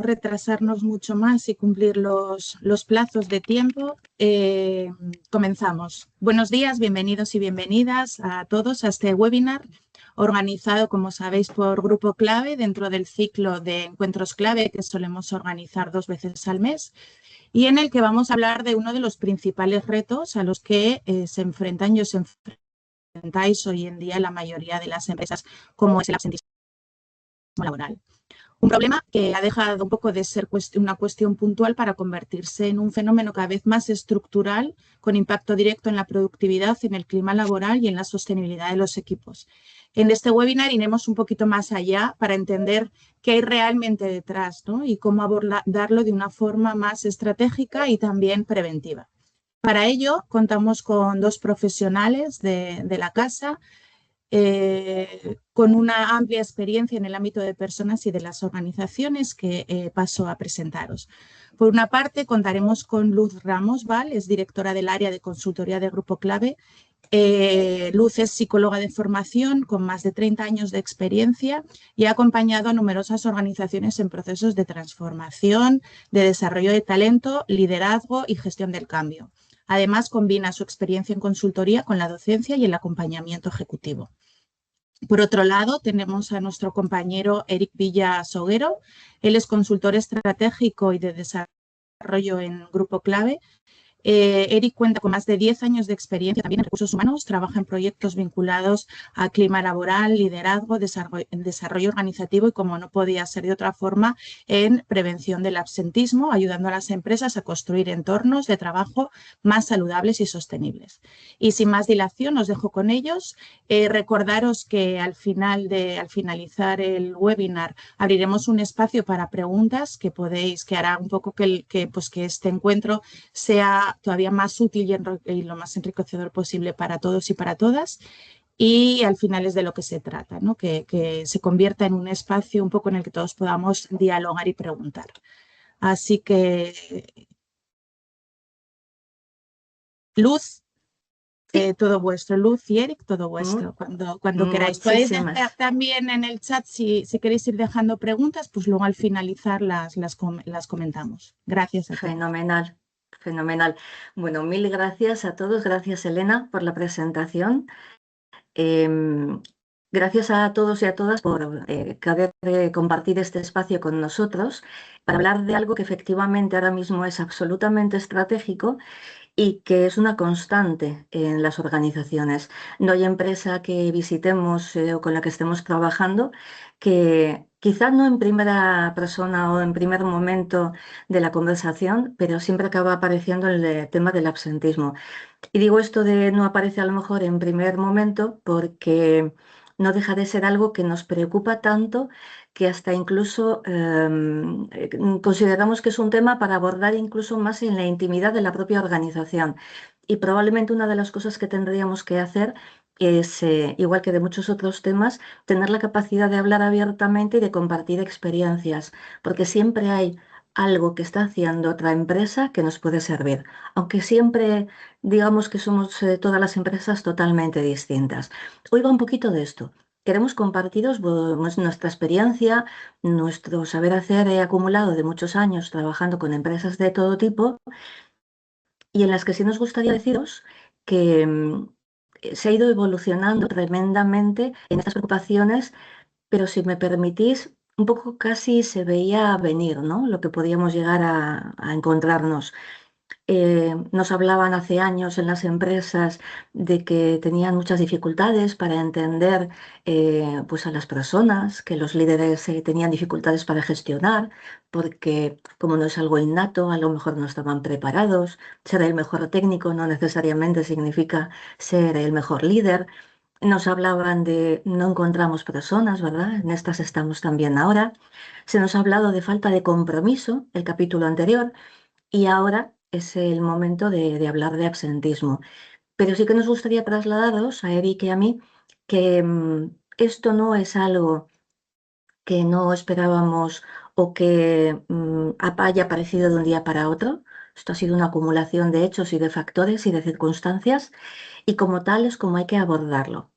retrasarnos mucho más y cumplir los plazos de tiempo, comenzamos. Buenos días, bienvenidos y bienvenidas a todos a este webinar organizado, como sabéis, por Grupo Clave dentro del ciclo de encuentros clave que solemos organizar 2 veces al mes y en el que vamos a hablar de uno de los principales retos a los que se enfrentan y os enfrentáis hoy en día la mayoría de las empresas, como es el absentismo laboral. Un problema que ha dejado un poco de ser una cuestión puntual para convertirse en un fenómeno cada vez más estructural, con impacto directo en la productividad, en el clima laboral y en la sostenibilidad de los equipos. En este webinar iremos un poquito más allá para entender qué hay realmente detrás, ¿no? Y cómo abordarlo de una forma más estratégica y también preventiva. Para ello, contamos con 2 profesionales de la casa, con una amplia experiencia en el ámbito de personas y de las organizaciones que paso a presentaros. Por una parte, contaremos con Luz Ramos Val, es directora del área de consultoría de Grupo Clave. Luz es psicóloga de formación con más de 30 años de experiencia y ha acompañado a numerosas organizaciones en procesos de transformación, de desarrollo de talento, liderazgo y gestión del cambio. Además, combina su experiencia en consultoría con la docencia y el acompañamiento ejecutivo. Por otro lado, tenemos a nuestro compañero Eric Villa Soguero. Él es consultor estratégico y de desarrollo en Grupo Clave. Eric cuenta con más de 10 años de experiencia también en recursos humanos, trabaja en proyectos vinculados a clima laboral, liderazgo, desarrollo organizativo y, como no podía ser de otra forma, en prevención del absentismo, ayudando a las empresas a construir entornos de trabajo más saludables y sostenibles. Y sin más dilación, os dejo con ellos. Recordaros que al finalizar el webinar abriremos un espacio para preguntas que hará un poco que este encuentro sea todavía más útil y lo más enriquecedor posible para todos y para todas. Y al final es de lo que se trata, ¿no? Que se convierta en un espacio un poco en el que todos podamos dialogar y preguntar. Así que, Luz, Sí. todo vuestro. Luz y Eric, todo vuestro. Cuando queráis. Podéis dejar también en el chat, si queréis ir dejando preguntas, pues luego al finalizar las comentamos. Gracias a todos. Fenomenal, fenomenal. Bueno, mil gracias a todos. Gracias, Elena, por la presentación. Gracias a todos y a todas por querer compartir este espacio con nosotros para hablar de algo que efectivamente ahora mismo es absolutamente estratégico y que es una constante en las organizaciones. No hay empresa que visitemos o con la que estemos trabajando que quizás no en primera persona o en primer momento de la conversación, pero siempre acaba apareciendo el tema del absentismo. Y digo esto de no aparece a lo mejor en primer momento porque no deja de ser algo que nos preocupa tanto que hasta incluso consideramos que es un tema para abordar incluso más en la intimidad de la propia organización. Y probablemente una de las cosas que tendríamos que hacer es, igual que de muchos otros temas, tener la capacidad de hablar abiertamente y de compartir experiencias, porque siempre hay algo que está haciendo otra empresa que nos puede servir, aunque siempre digamos que somos todas las empresas totalmente distintas. Hoy va un poquito de esto. Queremos compartiros nuestra experiencia, nuestro saber hacer acumulado de muchos años trabajando con empresas de todo tipo y en las que sí nos gustaría deciros que se ha ido evolucionando tremendamente en estas preocupaciones, pero si me permitís, un poco casi se veía venir, ¿no? Lo que podíamos llegar a encontrarnos. Nos hablaban hace años en las empresas de que tenían muchas dificultades para entender pues a las personas, que los líderes tenían dificultades para gestionar, porque como no es algo innato, a lo mejor no estaban preparados. Ser el mejor técnico no necesariamente significa ser el mejor líder. Nos hablaban de no encontramos personas, ¿verdad? En estas estamos también ahora. Se nos ha hablado de falta de compromiso, el capítulo anterior. Y ahora es el momento de hablar de absentismo. Pero sí que nos gustaría trasladaros a Eric y a mí que esto no es algo que no esperábamos o que haya aparecido de un día para otro. Esto ha sido una acumulación de hechos y de factores y de circunstancias y como tal es como hay que abordarlo.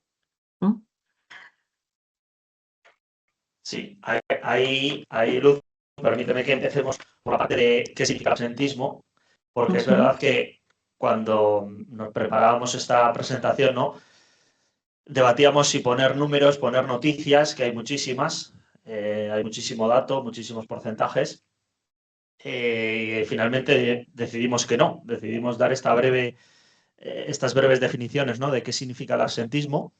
Sí, ahí Luz permíteme que empecemos por la parte de qué significa el absentismo, porque es verdad que cuando nos preparábamos esta presentación, ¿no?, debatíamos si poner números, poner noticias, que hay muchísimas, hay muchísimo dato, muchísimos porcentajes, y finalmente decidimos que no, decidimos dar estas breves definiciones, ¿no?, de qué significa el absentismo,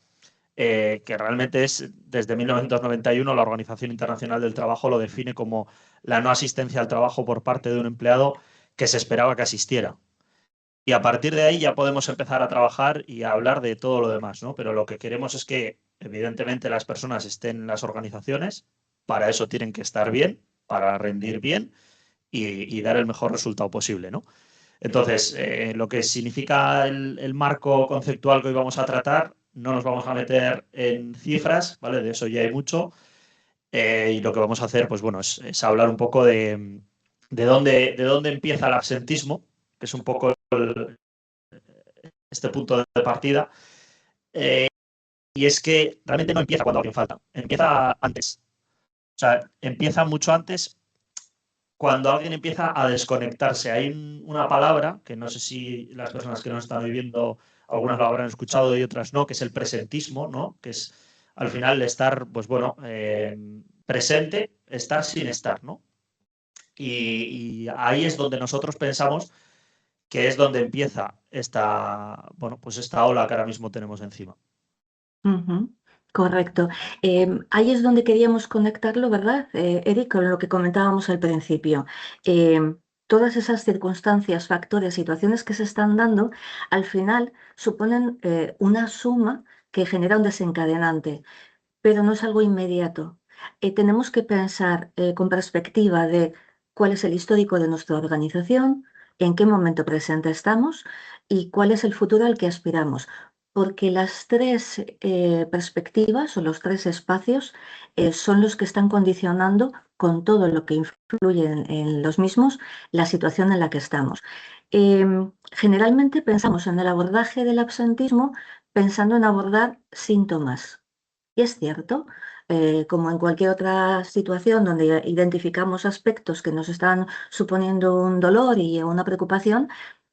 que realmente es, desde 1991, la Organización Internacional del Trabajo lo define como la no asistencia al trabajo por parte de un empleado que se esperaba que asistiera. Y a partir de ahí ya podemos empezar a trabajar y a hablar de todo lo demás, ¿no? Pero lo que queremos es que, evidentemente, las personas estén en las organizaciones, para eso tienen que estar bien, para rendir bien y dar el mejor resultado posible, ¿no? Entonces, lo que significa el marco conceptual que hoy vamos a tratar, no nos vamos a meter en cifras, ¿vale? De eso ya hay mucho. Y lo que vamos a hacer, pues bueno, es hablar un poco de dónde empieza el absentismo, que es un poco este punto de partida. Y es que realmente no empieza cuando alguien falta, empieza antes. O sea, empieza mucho antes, cuando alguien empieza a desconectarse. Hay una palabra que no sé si las personas que nos están viviendo, algunas lo habrán escuchado y otras no, que es el presentismo, ¿no? Que es al final estar, pues bueno, presente, estar sin estar, ¿no? Y ahí es donde nosotros pensamos que es donde empieza bueno, pues esta ola que ahora mismo tenemos encima. Correcto. Ahí es donde queríamos conectarlo, ¿verdad, Eric? Con lo que comentábamos al principio. Todas esas circunstancias, factores, situaciones que se están dando, al final suponen una suma que genera un desencadenante, pero no es algo inmediato. Tenemos que pensar con perspectiva de cuál es el histórico de nuestra organización, en qué momento presente estamos y cuál es el futuro al que aspiramos. Porque las tres perspectivas o los tres espacios son los que están condicionando con todo lo que influye en los mismos la situación en la que estamos. Generalmente pensamos en el abordaje del absentismo pensando en abordar síntomas. Y es cierto, como en cualquier otra situación donde identificamos aspectos que nos están suponiendo un dolor y una preocupación,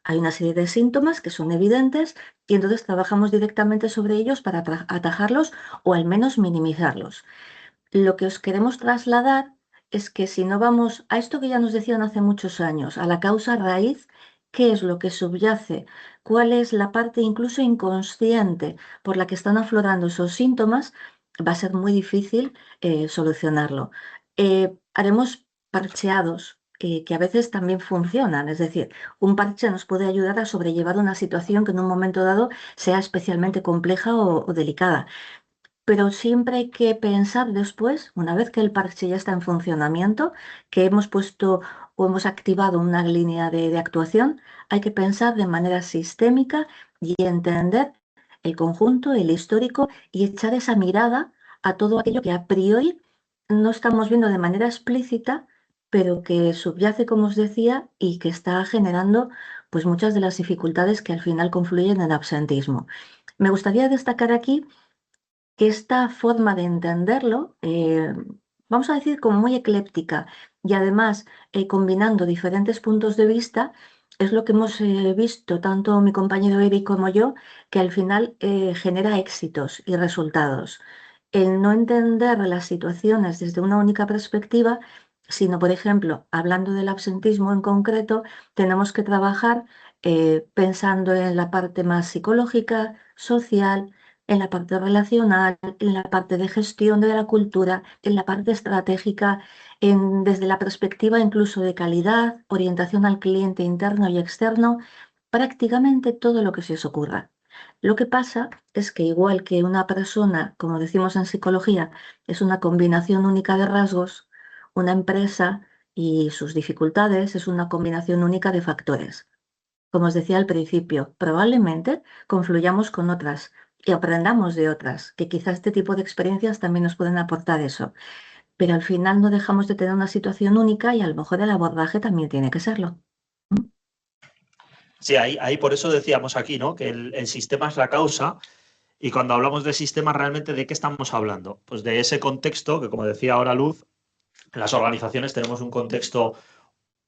hay una serie de síntomas que son evidentes y entonces trabajamos directamente sobre ellos para atajarlos o al menos minimizarlos. Lo que os queremos trasladar es que si no vamos a esto que ya nos decían hace muchos años, a la causa raíz, ¿qué es lo que subyace? ¿Cuál es la parte incluso inconsciente por la que están aflorando esos síntomas? Va a ser muy difícil solucionarlo. Haremos parcheados que a veces también funcionan, es decir, un parche nos puede ayudar a sobrellevar una situación que en un momento dado sea especialmente compleja o delicada. Pero siempre hay que pensar después, una vez que el parche ya está en funcionamiento, que hemos puesto o hemos activado una línea de actuación, hay que pensar de manera sistémica y entender el conjunto, el histórico y echar esa mirada a todo aquello que a priori no estamos viendo de manera explícita, pero que subyace, como os decía, y que está generando pues muchas de las dificultades que al final confluyen en absentismo. Me gustaría destacar aquí que esta forma de entenderlo, vamos a decir como muy ecléptica y además combinando diferentes puntos de vista, es lo que hemos visto tanto mi compañero Eric como yo, que al final genera éxitos y resultados. El no entender las situaciones desde una única perspectiva, sino, por ejemplo, hablando del absentismo en concreto, tenemos que trabajar pensando en la parte más psicológica, social, en la parte relacional, en la parte de gestión de la cultura, en la parte estratégica, desde la perspectiva incluso de calidad, orientación al cliente interno y externo, prácticamente todo lo que se os ocurra. Lo que pasa es que igual que una persona, como decimos en psicología, es una combinación única de rasgos, una empresa y sus dificultades es una combinación única de factores. Como os decía al principio, probablemente confluyamos con otras y aprendamos de otras, que quizás este tipo de experiencias también nos pueden aportar eso. Pero al final no dejamos de tener una situación única y a lo mejor el abordaje también tiene que serlo. Sí, ahí por eso decíamos aquí, ¿no?, que el sistema es la causa. Y cuando hablamos de sistema, realmente, ¿de qué estamos hablando? Pues de ese contexto que, como decía ahora Luz, las organizaciones tenemos un contexto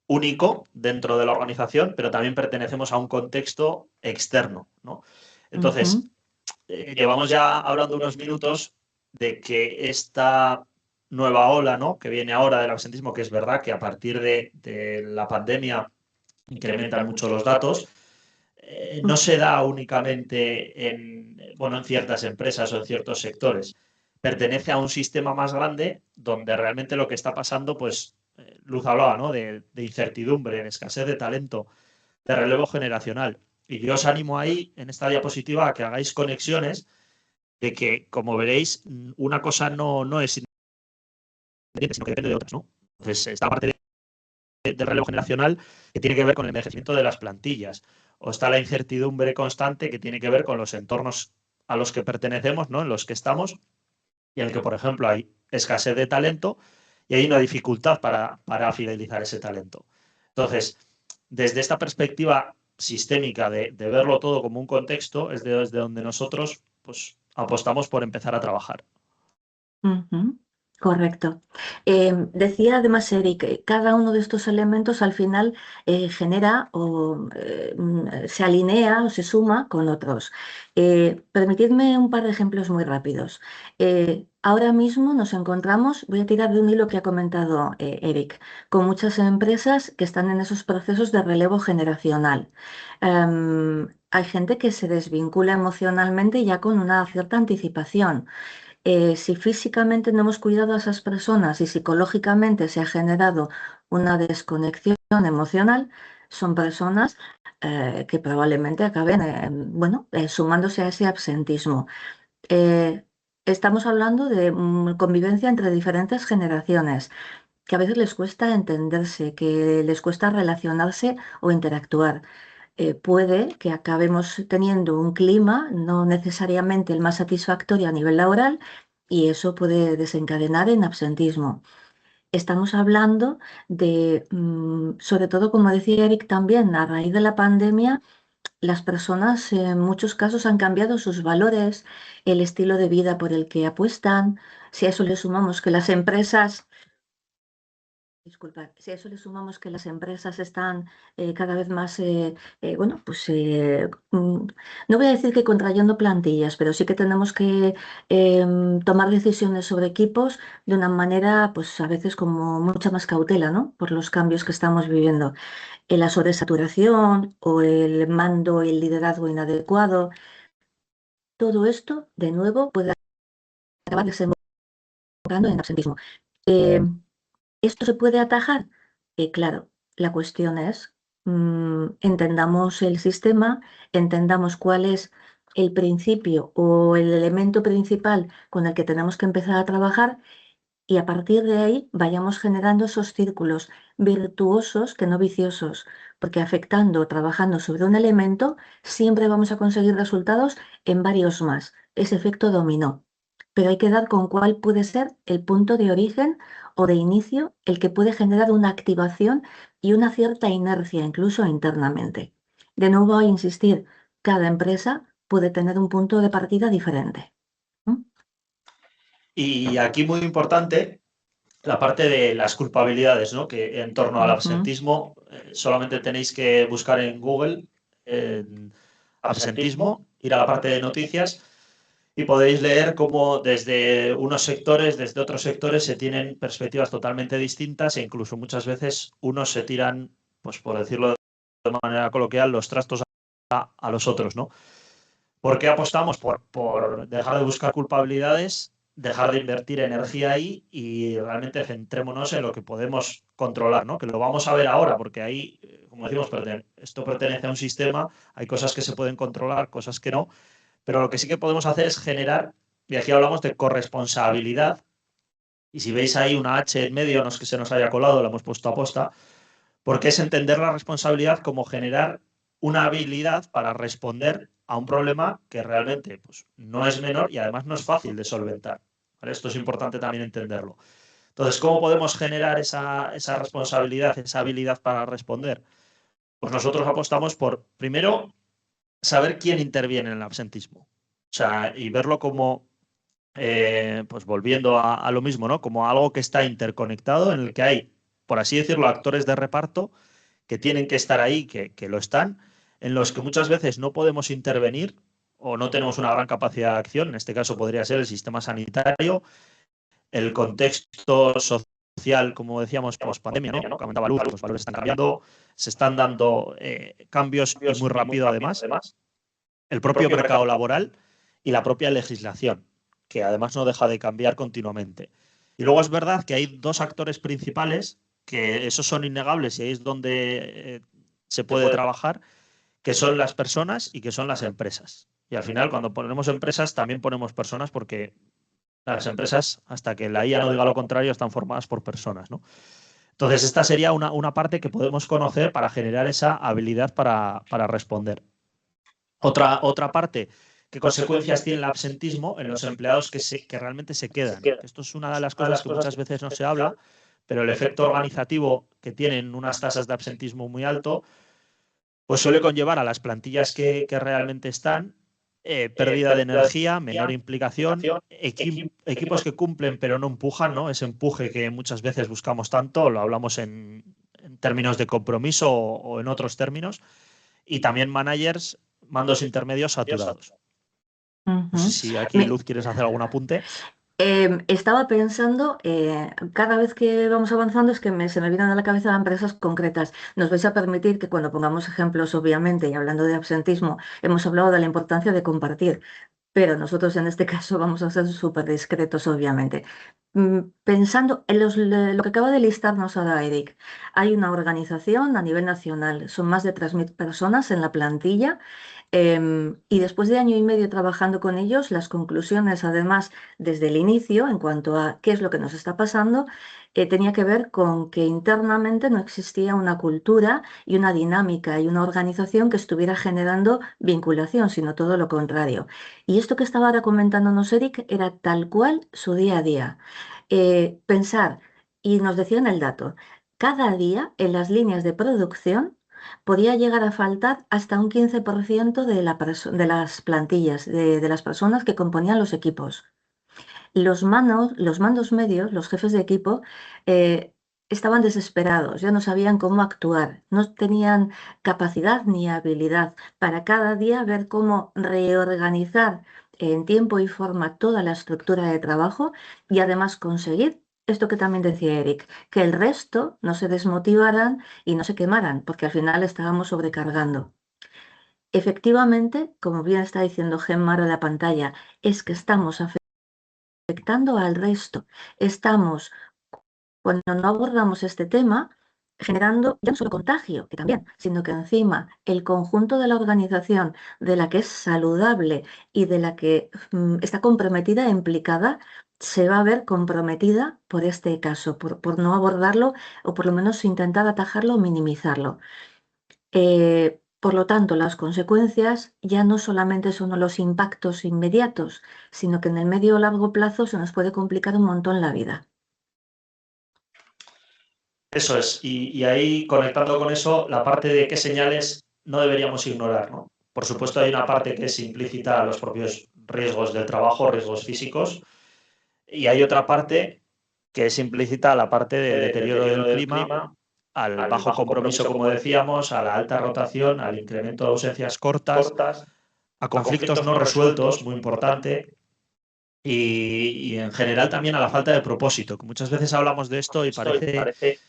único dentro de la organización, pero también pertenecemos a un contexto externo, ¿no? Entonces, llevamos ya hablando unos minutos de que esta nueva ola, ¿no?, que viene ahora del absentismo, que es verdad que a partir de la pandemia incrementan mucho los datos, no se da únicamente en ciertas empresas o en ciertos sectores. Pertenece a un sistema más grande donde realmente lo que está pasando, pues, Luz hablaba, ¿no?, de incertidumbre, de escasez de talento, de relevo generacional. Y yo os animo ahí, en esta diapositiva, a que hagáis conexiones de que, como veréis, una cosa no es independiente, sino que depende de otras, ¿no? Entonces, esta parte del relevo generacional que tiene que ver con el envejecimiento de las plantillas, o está la incertidumbre constante que tiene que ver con los entornos a los que pertenecemos, ¿no?, en los que estamos, y en el que, por ejemplo, hay escasez de talento y hay una dificultad para fidelizar ese talento. Entonces, desde esta perspectiva sistémica de verlo todo como un contexto, es desde donde nosotros, pues, apostamos por empezar a trabajar. Correcto. Decía además Eric, cada uno de estos elementos al final genera o se alinea o se suma con otros. Permitidme un par de ejemplos muy rápidos. Ahora mismo nos encontramos, voy a tirar de un hilo que ha comentado Eric, con muchas empresas que están en esos procesos de relevo generacional. Hay gente que se desvincula emocionalmente ya con una cierta anticipación. Si físicamente no hemos cuidado a esas personas y psicológicamente se ha generado una desconexión emocional, son personas que probablemente acaben sumándose a ese absentismo. Eh, Estamos hablando de convivencia entre diferentes generaciones, que a veces les cuesta entenderse, que les cuesta relacionarse o interactuar. Puede que acabemos teniendo un clima no necesariamente el más satisfactorio a nivel laboral y eso puede desencadenar en absentismo. Estamos hablando de, sobre todo, como decía Eric también, a raíz de la pandemia, las personas en muchos casos han cambiado sus valores, el estilo de vida por el que apuestan. Si a eso le sumamos que las empresas Disculpad, si a eso le sumamos que las empresas están cada vez más, no voy a decir que contrayendo plantillas, pero sí que tenemos que tomar decisiones sobre equipos de una manera, pues a veces como mucha más cautela, ¿no? Por los cambios que estamos viviendo. La sobresaturación o el mando y el liderazgo inadecuado, todo esto, de nuevo, puede acabar desembocando en absentismo. Eh, ¿Esto se puede atajar? Claro, la cuestión es, entendamos el sistema, entendamos cuál es el principio o el elemento principal con el que tenemos que empezar a trabajar y a partir de ahí vayamos generando esos círculos virtuosos que no viciosos, porque afectando, trabajando sobre un elemento, siempre vamos a conseguir resultados en varios más, ese efecto dominó. Pero hay que dar con cuál puede ser el punto de origen o de inicio, el que puede generar una activación y una cierta inercia incluso internamente. De nuevo, a insistir, cada empresa puede tener un punto de partida diferente. Y aquí muy importante la parte de las culpabilidades, ¿no?, que en torno al absentismo solamente tenéis que buscar en Google absentismo, ir a la parte de noticias y podéis leer cómo desde unos sectores, desde otros sectores se tienen perspectivas totalmente distintas e incluso muchas veces unos se tiran, pues por decirlo de manera coloquial, los trastos a los otros, ¿no? ¿Por qué apostamos? Por dejar de buscar culpabilidades, dejar de invertir energía ahí y realmente centrémonos en lo que podemos controlar, ¿no? Que lo vamos a ver ahora, porque ahí, como decimos, esto pertenece a un sistema, hay cosas que se pueden controlar, cosas que no, pero lo que sí que podemos hacer es generar, y aquí hablamos de corresponsabilidad, y si veis ahí una H en medio, no es que se nos haya colado, la hemos puesto a posta, porque es entender la responsabilidad como generar una habilidad para responder a un problema que realmente, pues, no es menor y además no es fácil de solventar, ¿vale? Esto es importante también entenderlo. Entonces, ¿cómo podemos generar esa responsabilidad, esa habilidad para responder? Pues nosotros apostamos por, primero, saber quién interviene en el absentismo. O sea, y verlo como pues volviendo a lo mismo, ¿no? Como algo que está interconectado, en el que hay, por así decirlo, actores de reparto que tienen que estar ahí, que lo están, en los que muchas veces no podemos intervenir o no tenemos una gran capacidad de acción. En este caso podría ser el sistema sanitario, el contexto social, como decíamos, post-pandemia, ¿no? Comentaba Luz, los valores están cambiando, se están dando cambios y muy rápido además. El propio mercado laboral y la propia legislación, que además no deja de cambiar continuamente. Y luego es verdad que hay dos actores principales, que esos son innegables y ahí es donde se puede trabajar, que son las personas y que son las empresas. Y al final, cuando ponemos empresas, también ponemos personas porque las empresas, hasta que la IA no diga lo contrario, están formadas por personas, ¿no? Entonces, esta sería una parte que podemos conocer para generar esa habilidad para responder. Otra parte, ¿qué consecuencias tiene el absentismo en los empleados que realmente se quedan? Esto es una de las cosas que muchas veces no se habla, pero el efecto organizativo que tienen unas tasas de absentismo muy alto, pues suele conllevar a las plantillas que realmente están, pérdida de energía, menor implicación, equipos que cumplen pero no empujan, ¿no? Ese empuje que muchas veces buscamos tanto, lo hablamos en términos de compromiso o en otros términos, y también managers, mandos intermedios saturados. No sé si aquí, Luz, quieres hacer algún apunte. Estaba pensando, cada vez que vamos avanzando es que se me vienen a la cabeza empresas concretas. Nos vais a permitir que cuando pongamos ejemplos, obviamente, y hablando de absentismo, hemos hablado de la importancia de compartir, pero nosotros en este caso vamos a ser súper discretos, obviamente. Pensando en lo que acaba de listarnos ahora Eric, hay una organización a nivel nacional, son más de 3.000 personas en la plantilla. Y después de año y medio trabajando con ellos, las conclusiones, además, desde el inicio, en cuanto a qué es lo que nos está pasando, tenía que ver con que internamente no existía una cultura y una dinámica y una organización que estuviera generando vinculación, sino todo lo contrario. Y esto que estaba ahora comentándonos Eric era tal cual su día a día. Pensar, y nos decían el dato, cada día en las líneas de producción podía llegar a faltar hasta un 15% de las plantillas, de las personas que componían los equipos. Los mandos medios, los jefes de equipo, eh, estaban desesperados, ya no sabían cómo actuar, no tenían capacidad ni habilidad para cada día ver cómo reorganizar en tiempo y forma toda la estructura de trabajo y además conseguir esto que también decía Eric, que el resto no se desmotivaran y no se quemaran, porque al final estábamos sobrecargando. Efectivamente, como bien está diciendo Gemma en la pantalla, es que estamos afectando al resto. Estamos, cuando no abordamos este tema, generando ya no solo contagio, que también, sino que encima el conjunto de la organización, de la que es saludable y de la que está comprometida e implicada, se va a ver comprometida por este caso, por no abordarlo o por lo menos intentar atajarlo o minimizarlo. Por lo tanto, las consecuencias ya no solamente son los impactos inmediatos, sino que en el medio o largo plazo se nos puede complicar un montón la vida. Eso es. Y ahí, conectando con eso, la parte de qué señales no deberíamos ignorar, ¿no? Por supuesto, hay una parte que es implícita a los propios riesgos del trabajo, riesgos físicos, y hay otra parte que es implícita a la parte de deterioro del clima, al bajo compromiso, como decíamos, a la alta rotación, al incremento de ausencias cortas, a conflictos no resueltos, muy importante, y en general también a la falta de propósito, que muchas veces hablamos de esto y parece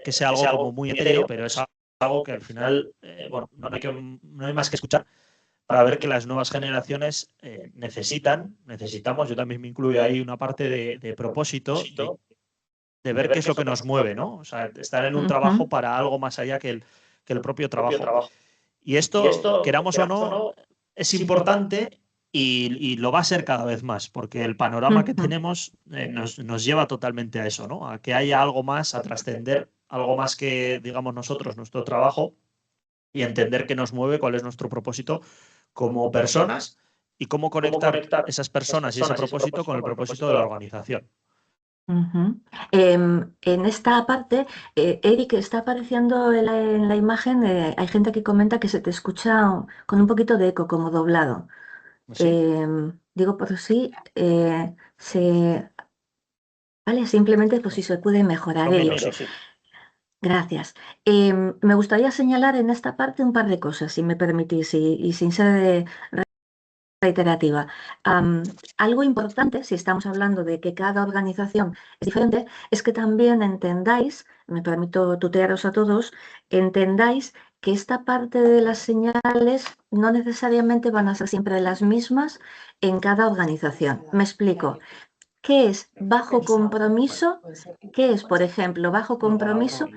que sea algo como muy etéreo, pero es algo que al final, bueno, no hay más que escuchar para ver que las nuevas generaciones necesitamos, yo también me incluyo ahí, una parte de propósito, de ver qué es lo que nos mueve, ¿no? O sea, estar en un trabajo para algo más allá que el propio trabajo. Y esto, queramos o no, es importante y lo va a ser cada vez más, porque el panorama que tenemos nos lleva totalmente a eso, ¿no? A que haya algo más, a trascender, algo más que, digamos, nosotros, nuestro trabajo, y entender qué nos mueve, cuál es nuestro propósito como personas y cómo conectar esas personas y ese propósito con el propósito de la organización. En esta parte, Eric, está apareciendo en la imagen, hay gente que comenta que se te escucha con un poquito de eco, como doblado. Sí. Digo por sí, vale, simplemente pues si se puede mejorar, he Domino, dicho. sí. Gracias. Me gustaría señalar en esta parte un par de cosas, si me permitís, y sin ser reiterativa. Algo importante, si estamos hablando de que cada organización es diferente, es que también entendáis, me permito tutearos a todos, entendáis que esta parte de las señales no necesariamente van a ser siempre las mismas en cada organización. Me explico. ¿Qué es bajo compromiso? ¿Qué es, por ejemplo, bajo compromiso?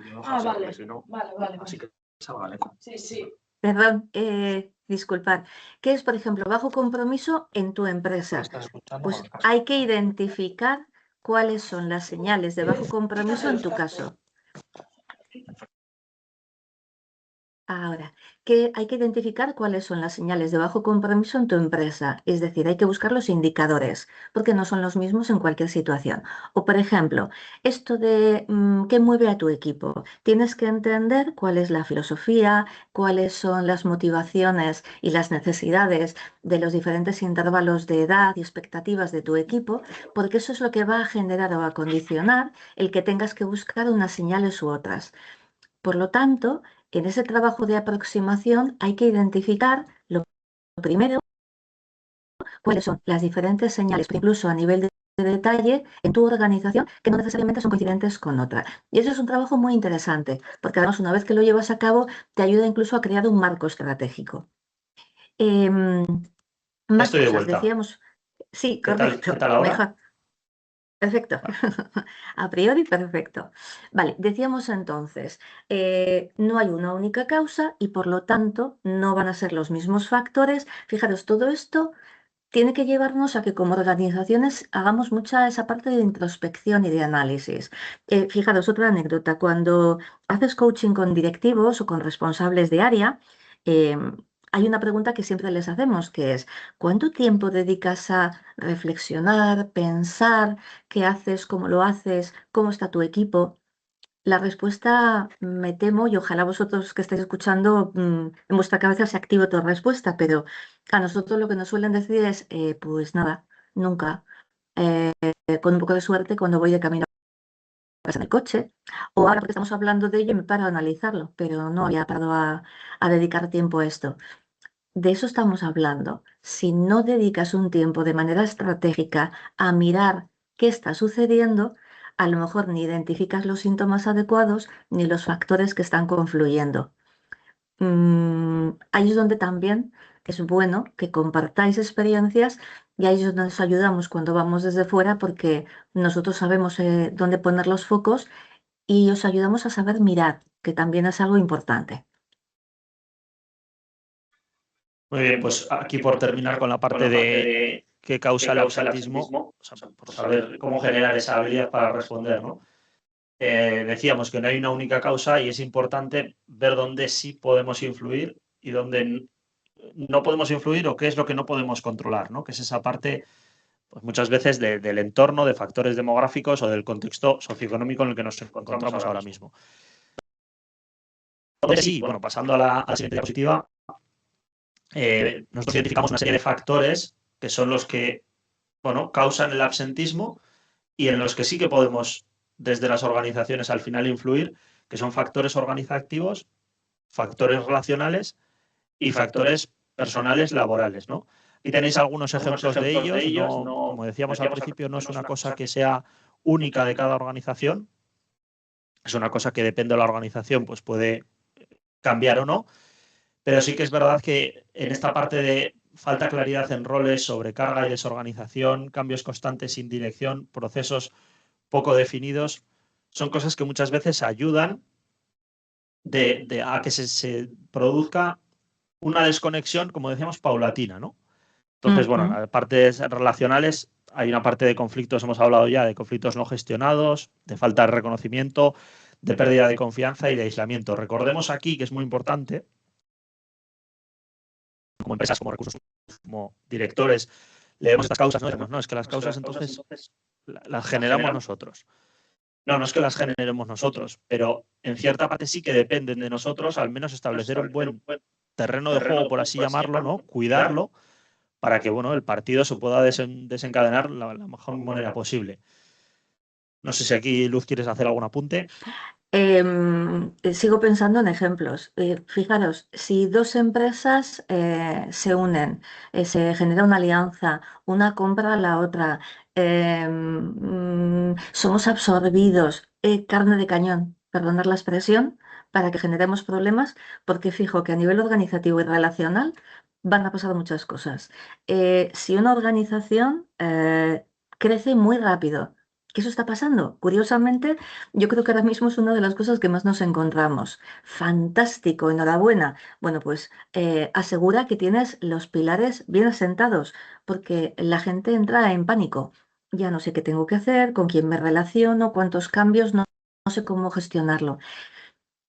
Vale. Así que salga el eco. Sí. Perdón, disculpad. ¿Qué es, por ejemplo, bajo compromiso en tu empresa? ¿Estás escuchando? Pues hay que identificar cuáles son las señales de bajo compromiso en tu caso. Ahora, que hay que identificar cuáles son las señales de bajo compromiso en tu empresa. Es decir, hay que buscar los indicadores, porque no son los mismos en cualquier situación. O, por ejemplo, esto de qué mueve a tu equipo. Tienes que entender cuál es la filosofía, cuáles son las motivaciones y las necesidades de los diferentes intervalos de edad y expectativas de tu equipo, porque eso es lo que va a generar o a condicionar el que tengas que buscar unas señales u otras. Por lo tanto, en ese trabajo de aproximación hay que identificar lo primero, cuáles son las diferentes señales, incluso a nivel de detalle en tu organización, que no necesariamente son coincidentes con otra. Y eso es un trabajo muy interesante, porque además una vez que lo llevas a cabo, te ayuda incluso a crear un marco estratégico. Más Estoy de cosas, vuelta. decíamos. Sí, ¿Qué correcto, tal ahora? mejor. Perfecto. Vale. A priori, perfecto. Vale, decíamos entonces, no hay una única causa y por lo tanto no van a ser los mismos factores. Fijaros, todo esto tiene que llevarnos a que como organizaciones hagamos mucha esa parte de introspección y de análisis. Fijaros, otra anécdota, cuando haces coaching con directivos o con responsables de área, eh, hay una pregunta que siempre les hacemos, que es, ¿cuánto tiempo dedicas a reflexionar, pensar qué haces, cómo lo haces, cómo está tu equipo? La respuesta, me temo, y ojalá vosotros que estáis escuchando, en vuestra cabeza se active tu respuesta, pero a nosotros lo que nos suelen decir es, pues nada, nunca. Con un poco de suerte, cuando voy de camino a casa en el coche, o ahora porque estamos hablando de ello, me paro a analizarlo, pero no había parado a dedicar tiempo a esto. De eso estamos hablando. Si no dedicas un tiempo de manera estratégica a mirar qué está sucediendo, a lo mejor ni identificas los síntomas adecuados ni los factores que están confluyendo. Ahí es donde también es bueno que compartáis experiencias y ahí es donde nos ayudamos cuando vamos desde fuera porque nosotros sabemos dónde poner los focos y os ayudamos a saber mirar, que también es algo importante. Muy bien, pues aquí por terminar con la parte de qué causa el absentismo, o sea, por saber cómo generar esa habilidad para responder, ¿no? Decíamos que no hay una única causa y es importante ver dónde sí podemos influir y dónde no podemos influir o qué es lo que no podemos controlar, ¿no? Que es esa parte, pues muchas veces del entorno, de factores demográficos o del contexto socioeconómico en el que nos encontramos ahora mismo. Entonces, sí, bueno, pasando a la siguiente diapositiva, nosotros identificamos una serie de factores que son los que, bueno, causan el absentismo y en los que sí que podemos, desde las organizaciones, al final influir, que son factores organizativos, factores relacionales y factores personales laborales, ¿no? Y tenéis algunos ejemplos de ellos. No, como decíamos al principio, no es una cosa que sea única de cada organización. Es una cosa que depende de la organización, pues puede cambiar o no. Pero sí que es verdad que en esta parte de falta claridad en roles, sobrecarga y desorganización, cambios constantes sin dirección, procesos poco definidos, son cosas que muchas veces ayudan a que se produzca una desconexión, como decíamos, paulatina, ¿no? Entonces, bueno, en las partes relacionales hay una parte de conflictos, hemos hablado ya de conflictos no gestionados, de falta de reconocimiento, de pérdida de confianza y de aislamiento. Recordemos aquí que es muy importante, como empresas, como recursos, como directores, leemos estas causas, no, es que las causas entonces las generamos nosotros. No, no es que las generemos nosotros, pero en cierta parte sí que dependen de nosotros, al menos establecer un buen terreno de juego, por así llamarlo, ¿no? Cuidarlo, para que el partido se pueda desencadenar la mejor manera posible. No sé si aquí, Luz, quieres hacer algún apunte. Sigo pensando en ejemplos. Fijaros, si dos empresas se unen, se genera una alianza, una compra a la otra, somos absorbidos, carne de cañón, perdonad la expresión, para que generemos problemas, porque fijo que a nivel organizativo y relacional van a pasar muchas cosas. Si una organización crece muy rápido, ¿qué eso está pasando? Curiosamente, yo creo que ahora mismo es una de las cosas que más nos encontramos. Fantástico, enhorabuena. Bueno, pues asegura que tienes los pilares bien asentados, porque la gente entra en pánico. Ya no sé qué tengo que hacer, con quién me relaciono, cuántos cambios, no sé cómo gestionarlo.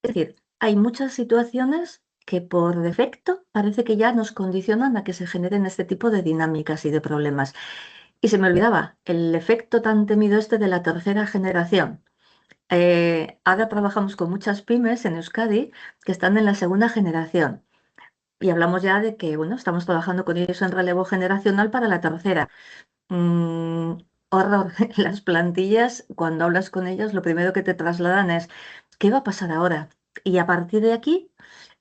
Es decir, hay muchas situaciones que por defecto parece que ya nos condicionan a que se generen este tipo de dinámicas y de problemas. Y se me olvidaba el efecto tan temido este de la tercera generación. Ahora trabajamos con muchas pymes en Euskadi que están en la segunda generación y hablamos ya de que, bueno, estamos trabajando con ellos en relevo generacional para la tercera. Mm, horror. Las plantillas, cuando hablas con ellas, lo primero que te trasladan es, ¿qué va a pasar ahora? Y a partir de aquí,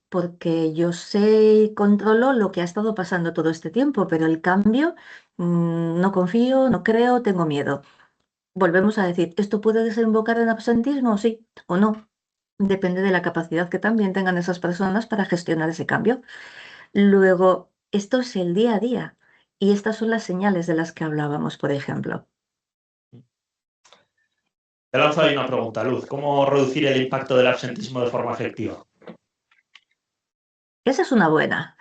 porque yo sé y controlo lo que ha estado pasando todo este tiempo, pero el cambio, no confío, no creo, tengo miedo. Volvemos a decir, ¿esto puede desembocar en absentismo? Sí o no. Depende de la capacidad que también tengan esas personas para gestionar ese cambio. Luego, esto es el día a día y estas son las señales de las que hablábamos, por ejemplo. Te lanzo ahí una pregunta, Luz. ¿Cómo reducir el impacto del absentismo de forma efectiva? Esa es una buena.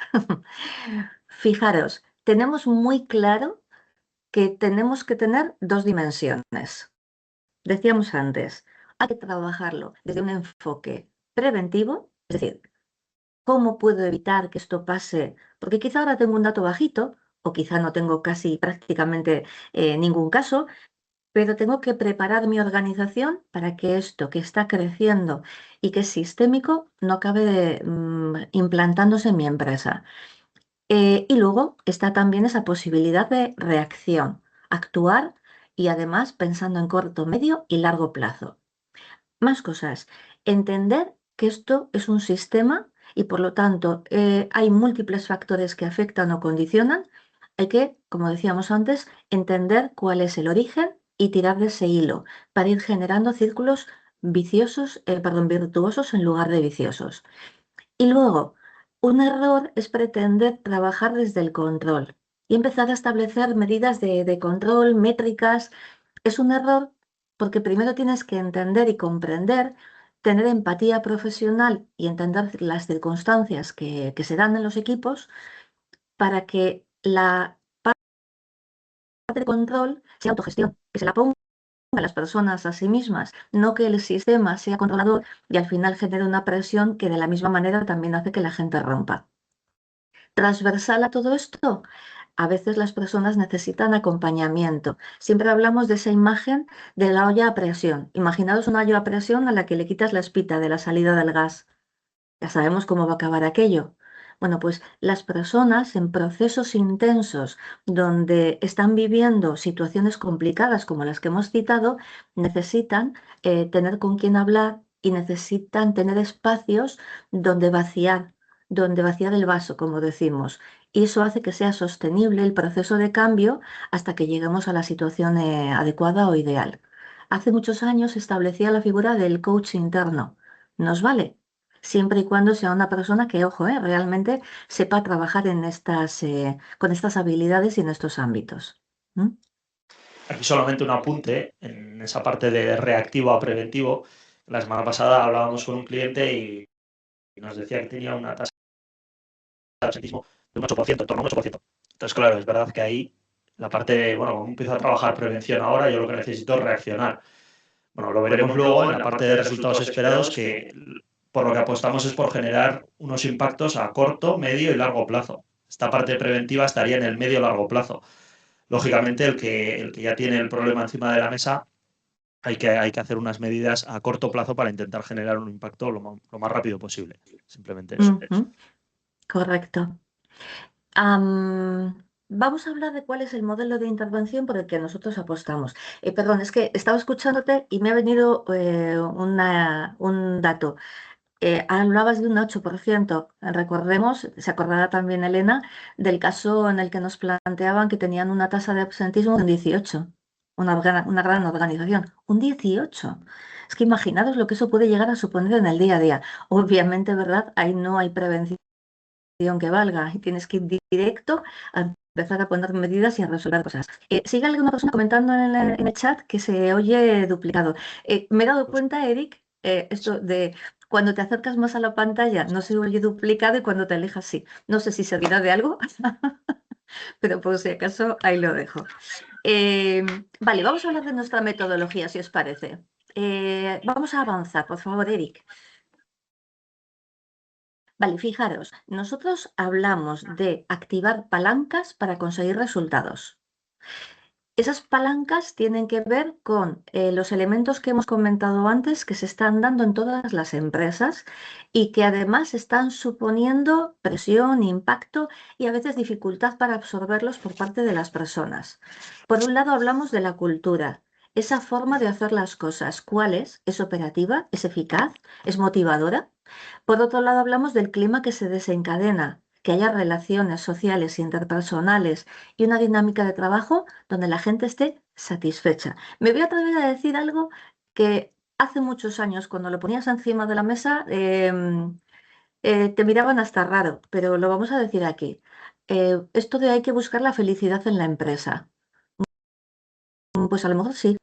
Fijaros, tenemos muy claro que tenemos que tener dos dimensiones. Decíamos antes, hay que trabajarlo desde un enfoque preventivo, es decir, ¿cómo puedo evitar que esto pase? Porque quizá ahora tengo un dato bajito o quizá no tengo casi prácticamente ningún caso, pero tengo que preparar mi organización para que esto que está creciendo y que es sistémico no acabe implantándose en mi empresa. Y luego está también esa posibilidad de reacción, actuar y además pensando en corto, medio y largo plazo. Más cosas. Entender que esto es un sistema y por lo tanto hay múltiples factores que afectan o condicionan. Hay que, como decíamos antes, entender cuál es el origen y tirar de ese hilo para ir generando círculos virtuosos en lugar de viciosos. Y luego, un error es pretender trabajar desde el control y empezar a establecer medidas de control, métricas. Es un error porque primero tienes que entender y comprender, tener empatía profesional y entender las circunstancias que se dan en los equipos para que la parte de control sea autogestión, que se la ponga a las personas a sí mismas, no que el sistema sea controlador y al final genere una presión que de la misma manera también hace que la gente rompa. Transversal a todo esto, a veces las personas necesitan acompañamiento. Siempre hablamos de esa imagen de la olla a presión. Imaginaos una olla a presión a la que le quitas la espita de la salida del gas. Ya sabemos cómo va a acabar aquello. Bueno, pues las personas en procesos intensos donde están viviendo situaciones complicadas como las que hemos citado, necesitan tener con quién hablar y necesitan tener espacios donde vaciar el vaso, como decimos. Y eso hace que sea sostenible el proceso de cambio hasta que lleguemos a la situación adecuada o ideal. Hace muchos años se establecía la figura del coach interno. ¿Nos vale? Siempre y cuando sea una persona que, ojo, realmente sepa trabajar con estas habilidades y en estos ámbitos. ¿Mm? Aquí solamente un apunte en esa parte de reactivo a preventivo. La semana pasada hablábamos con un cliente y nos decía que tenía una tasa de absentismo de un 8%, en torno a un 8%. Entonces, claro, es verdad que ahí la parte de, bueno, como empiezo a trabajar prevención ahora, yo lo que necesito es reaccionar. Bueno, lo veremos luego en la parte de resultados esperados, que por lo que apostamos es por generar unos impactos a corto, medio y largo plazo. Esta parte preventiva estaría en el medio y largo plazo. Lógicamente, el que ya tiene el problema encima de la mesa, hay que hacer unas medidas a corto plazo para intentar generar un impacto lo más rápido posible. Simplemente eso. Correcto. vamos a hablar de cuál es el modelo de intervención por el que nosotros apostamos. Perdón, es que estaba escuchándote y me ha venido un dato. Hablabas de un 8%. Recordemos, se acordará también Elena, del caso en el que nos planteaban que tenían una tasa de absentismo de un 18, una gran organización, un 18. Es que imaginaros lo que eso puede llegar a suponer en el día a día. Obviamente, ¿verdad? Ahí no hay prevención que valga y tienes que ir directo a empezar a poner medidas y a resolver cosas. Sigue alguna persona comentando en el chat que se oye duplicado. Me he dado cuenta, Eric, esto de cuando te acercas más a la pantalla no se oye duplicado y cuando te alejas sí. No sé si servirá de algo, pero por si acaso ahí lo dejo. Vale, vamos a hablar de nuestra metodología, si os parece. Vamos a avanzar, por favor, Eric. Vale, fijaros, nosotros hablamos de activar palancas para conseguir resultados. Esas palancas tienen que ver con los elementos que hemos comentado antes que se están dando en todas las empresas y que además están suponiendo presión, impacto y a veces dificultad para absorberlos por parte de las personas. Por un lado hablamos de la cultura, esa forma de hacer las cosas. ¿Cuál es? ¿Es operativa? ¿Es eficaz? ¿Es motivadora? Por otro lado, hablamos del clima que se desencadena, que haya relaciones sociales, interpersonales y una dinámica de trabajo donde la gente esté satisfecha. Me voy a atrever a decir algo que hace muchos años, cuando lo ponías encima de la mesa, te miraban hasta raro, pero lo vamos a decir aquí. Esto de hay que buscar la felicidad en la empresa. Pues a lo mejor sí.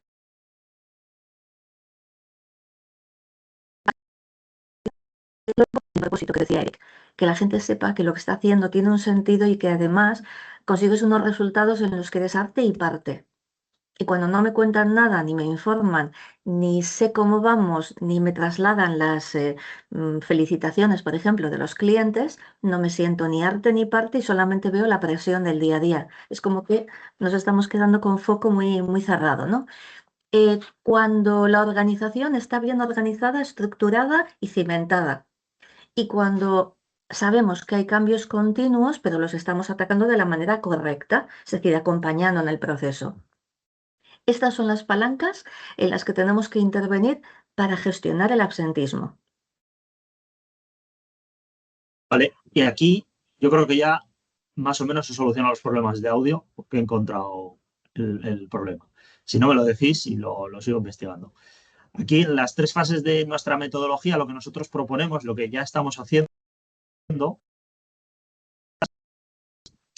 El propósito que decía Eric, que la gente sepa que lo que está haciendo tiene un sentido y que además consigues unos resultados en los que eres arte y parte. Y cuando no me cuentan nada, ni me informan, ni sé cómo vamos, ni me trasladan las felicitaciones, por ejemplo, de los clientes, no me siento ni arte ni parte y solamente veo la presión del día a día. Es como que nos estamos quedando con foco muy, muy cerrado, ¿no? Cuando la organización está bien organizada, estructurada y cimentada. Y cuando sabemos que hay cambios continuos, pero los estamos atacando de la manera correcta, es decir, acompañando en el proceso. Estas son las palancas en las que tenemos que intervenir para gestionar el absentismo. Vale, y aquí yo creo que ya más o menos se solucionan los problemas de audio porque he encontrado el problema. Si no me lo decís y lo sigo investigando. Aquí en las 3 fases de nuestra metodología, lo que nosotros proponemos, lo que ya estamos haciendo,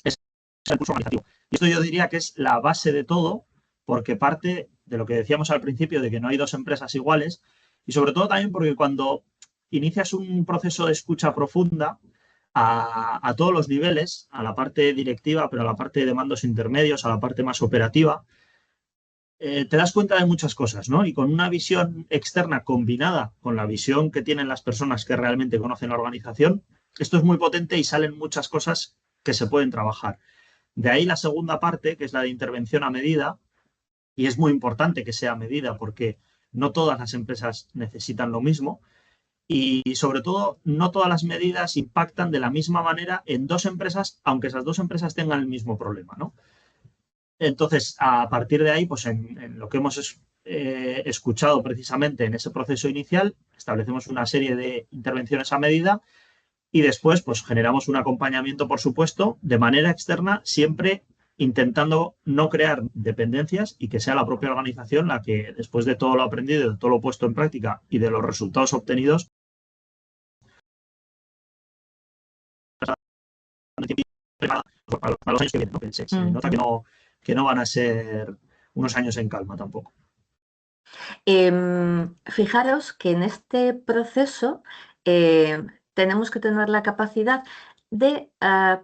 es el curso organizativo. Y esto yo diría que es la base de todo, porque parte de lo que decíamos al principio, de que no hay 2 empresas iguales, y sobre todo también porque cuando inicias un proceso de escucha profunda a todos los niveles, a la parte directiva, pero a la parte de mandos intermedios, a la parte más operativa, te das cuenta de muchas cosas, ¿no? Y con una visión externa combinada con la visión que tienen las personas que realmente conocen la organización, esto es muy potente y salen muchas cosas que se pueden trabajar. De ahí la segunda parte, que es la de intervención a medida, y es muy importante que sea a medida porque no todas las empresas necesitan lo mismo y sobre todo no todas las medidas impactan de la misma manera en 2 empresas, aunque esas 2 empresas tengan el mismo problema, ¿no? Entonces, a partir de ahí, pues en lo que hemos escuchado precisamente en ese proceso inicial, establecemos una serie de intervenciones a medida y después, pues generamos un acompañamiento, por supuesto, de manera externa, siempre intentando no crear dependencias y que sea la propia organización la que, después de todo lo aprendido, de todo lo puesto en práctica y de los resultados obtenidos, para los años que vienen, ¿no? Que se nota que no van a ser unos años en calma tampoco. Fijaros que en este proceso tenemos que tener la capacidad de,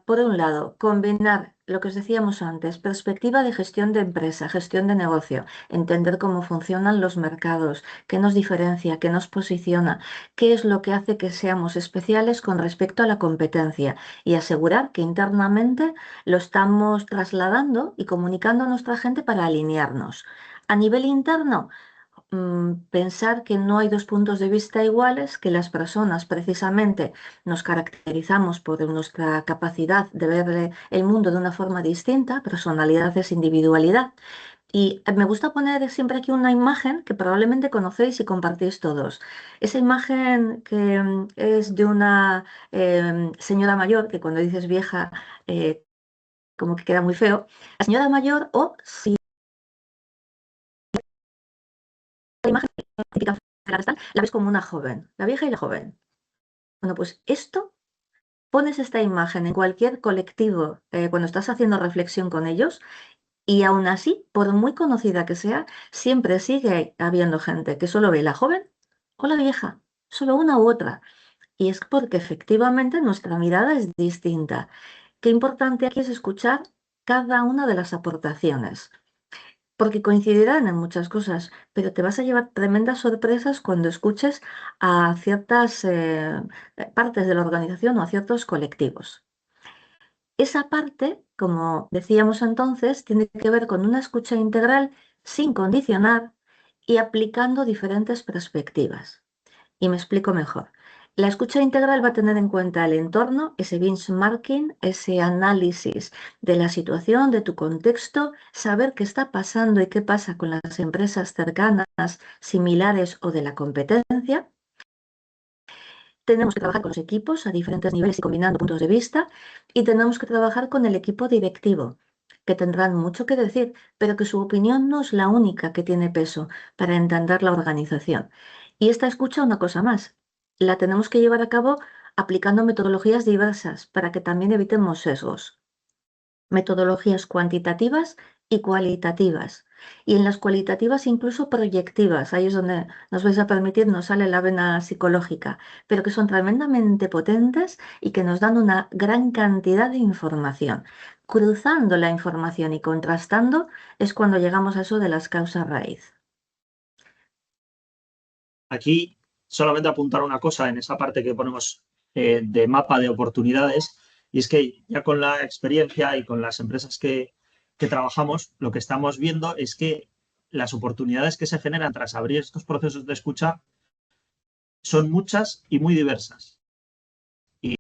por un lado, combinar lo que os decíamos antes, perspectiva de gestión de empresa, gestión de negocio, entender cómo funcionan los mercados, qué nos diferencia, qué nos posiciona, qué es lo que hace que seamos especiales con respecto a la competencia y asegurar que internamente lo estamos trasladando y comunicando a nuestra gente para alinearnos. A nivel interno, pensar que no hay dos puntos de vista iguales, que las personas precisamente nos caracterizamos por nuestra capacidad de ver el mundo de una forma distinta. Personalidad es individualidad. Y me gusta poner siempre aquí una imagen que probablemente conocéis y compartís todos. Esa imagen que es de una señora mayor, que cuando dices vieja, como que queda muy feo. La señora mayor, o si la imagen típica la ves como una joven, la vieja y la joven. Bueno, pues pones esta imagen en cualquier colectivo cuando estás haciendo reflexión con ellos. Y aún así, por muy conocida que sea, siempre sigue habiendo gente que solo ve la joven o la vieja, solo una u otra. Y es porque efectivamente nuestra mirada es distinta. Qué importante aquí es escuchar cada una de las aportaciones, porque coincidirán en muchas cosas, pero te vas a llevar tremendas sorpresas cuando escuches a ciertas partes de la organización o a ciertos colectivos. Esa parte, como decíamos entonces, tiene que ver con una escucha integral sin condicionar y aplicando diferentes perspectivas. Y me explico mejor. La escucha integral va a tener en cuenta el entorno, ese benchmarking, ese análisis de la situación, de tu contexto, saber qué está pasando y qué pasa con las empresas cercanas, similares o de la competencia. Tenemos que trabajar con los equipos a diferentes niveles y combinando puntos de vista, y tenemos que trabajar con el equipo directivo, que tendrán mucho que decir, pero que su opinión no es la única que tiene peso para entender la organización. Y esta escucha, una cosa más, la tenemos que llevar a cabo aplicando metodologías diversas para que también evitemos sesgos. Metodologías cuantitativas y cualitativas. Y en las cualitativas incluso proyectivas, ahí es donde nos vais a permitir, nos sale la vena psicológica, pero que son tremendamente potentes y que nos dan una gran cantidad de información. Cruzando la información y contrastando es cuando llegamos a eso de las causas raíz. Aquí solamente apuntar una cosa en esa parte que ponemos de mapa de oportunidades, y es que ya con la experiencia y con las empresas que trabajamos, lo que estamos viendo es que las oportunidades que se generan tras abrir estos procesos de escucha son muchas y muy diversas. Y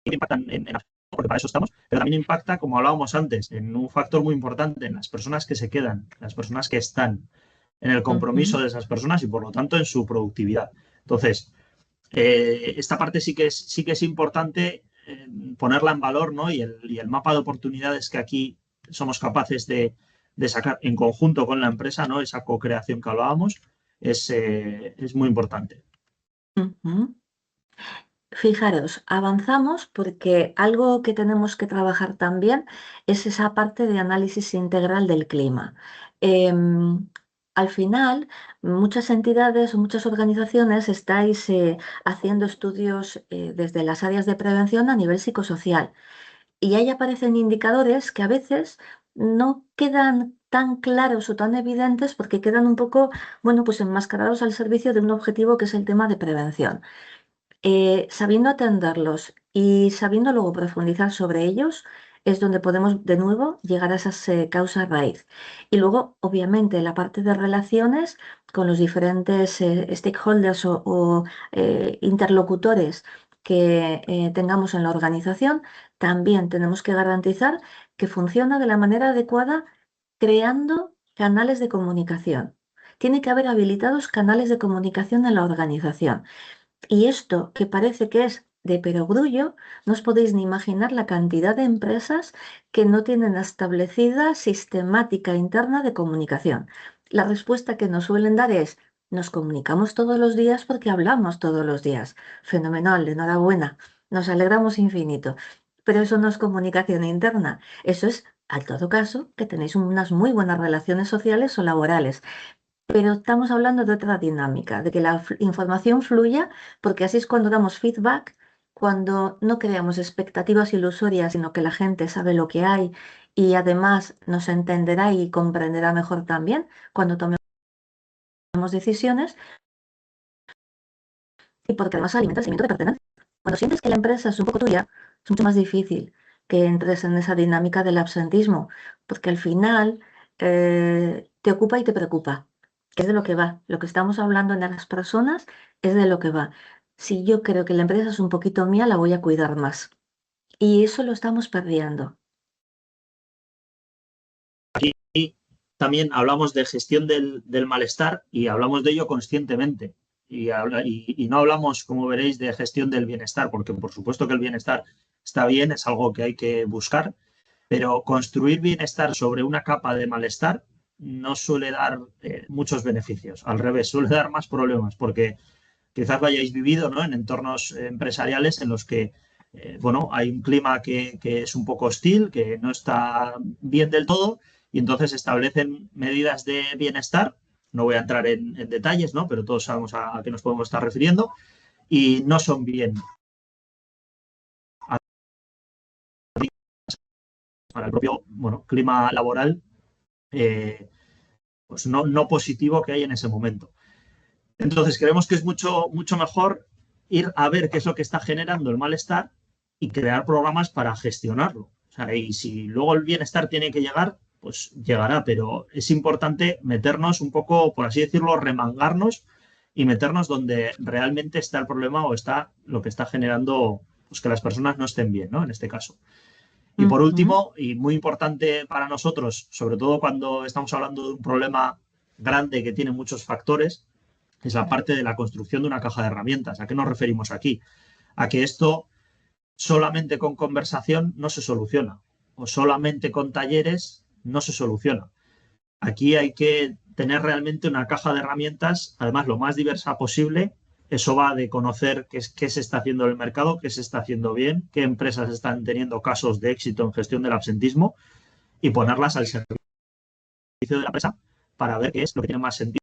impactan porque para eso estamos, pero también impacta, como hablábamos antes, en un factor muy importante, en las personas que se quedan, las personas que están, en el compromiso de esas personas y, por lo tanto, en su productividad. Entonces, esta parte sí que es importante ponerla en valor, ¿no? Y el mapa de oportunidades que aquí somos capaces de sacar en conjunto con la empresa, ¿no? Esa co-creación que hablábamos, es muy importante. Fijaros, avanzamos porque algo que tenemos que trabajar también es esa parte de análisis integral del clima. Al final, muchas entidades o muchas organizaciones estáis haciendo estudios desde las áreas de prevención a nivel psicosocial, y ahí aparecen indicadores que a veces no quedan tan claros o tan evidentes porque quedan un poco, bueno, pues enmascarados al servicio de un objetivo que es el tema de prevención. Sabiendo atenderlos y sabiendo luego profundizar sobre ellos, es donde podemos de nuevo llegar a esas causas raíz. Y luego, obviamente, la parte de relaciones con los diferentes stakeholders o interlocutores que tengamos en la organización, también tenemos que garantizar que funciona de la manera adecuada, creando canales de comunicación. Tiene que haber habilitados canales de comunicación en la organización. Y esto, que parece que es de perogrullo, no os podéis ni imaginar la cantidad de empresas que no tienen establecida sistemática interna de comunicación. La respuesta que nos suelen dar es: nos comunicamos todos los días porque hablamos todos los días. Fenomenal, enhorabuena, nos alegramos infinito. Pero eso no es comunicación interna, eso es, en todo caso, que tenéis unas muy buenas relaciones sociales o laborales. Pero estamos hablando de otra dinámica, de que la información fluya, porque así es cuando damos feedback, cuando no creamos expectativas ilusorias, sino que la gente sabe lo que hay y además nos entenderá y comprenderá mejor también cuando tomemos decisiones, y porque además alimenta el sentimiento de pertenencia. Cuando sientes que la empresa es un poco tuya, es mucho más difícil que entres en esa dinámica del absentismo, porque al final te ocupa y te preocupa. que es de lo que va. Lo que estamos hablando en las personas es de lo que va. Si yo creo que la empresa es un poquito mía, la voy a cuidar más. Y eso lo estamos perdiendo. Aquí también hablamos de gestión del malestar y hablamos de ello conscientemente. Y no hablamos, como veréis, de gestión del bienestar, porque por supuesto que el bienestar está bien, es algo que hay que buscar, pero construir bienestar sobre una capa de malestar no suele dar muchos beneficios. Al revés, suele dar más problemas, porque quizás lo hayáis vivido, ¿no?, en entornos empresariales en los que bueno, hay un clima que es un poco hostil, que no está bien del todo, y entonces establecen medidas de bienestar. No voy a entrar en detalles, ¿no?, pero todos sabemos a qué nos podemos estar refiriendo, y no son bien para el propio, bueno, clima laboral, pues no positivo que hay en ese momento. Entonces, creemos que es mucho mejor ir a ver qué es lo que está generando el malestar y crear programas para gestionarlo. O sea, y si luego el bienestar tiene que llegar, pues llegará, pero es importante meternos un poco, por así decirlo, remangarnos y meternos donde realmente está el problema o está lo que está generando, pues, que las personas no estén bien, ¿no?, en este caso. Y por último, y muy importante para nosotros, sobre todo cuando estamos hablando de un problema grande que tiene muchos factores, es la parte de la construcción de una caja de herramientas. ¿A qué nos referimos aquí? A que esto solamente con conversación no se soluciona, o solamente con talleres no se soluciona. Aquí hay que tener realmente una caja de herramientas, además lo más diversa posible. Eso va de conocer qué se está haciendo en el mercado, qué se está haciendo bien, qué empresas están teniendo casos de éxito en gestión del absentismo y ponerlas al servicio de la empresa para ver qué es lo que tiene más sentido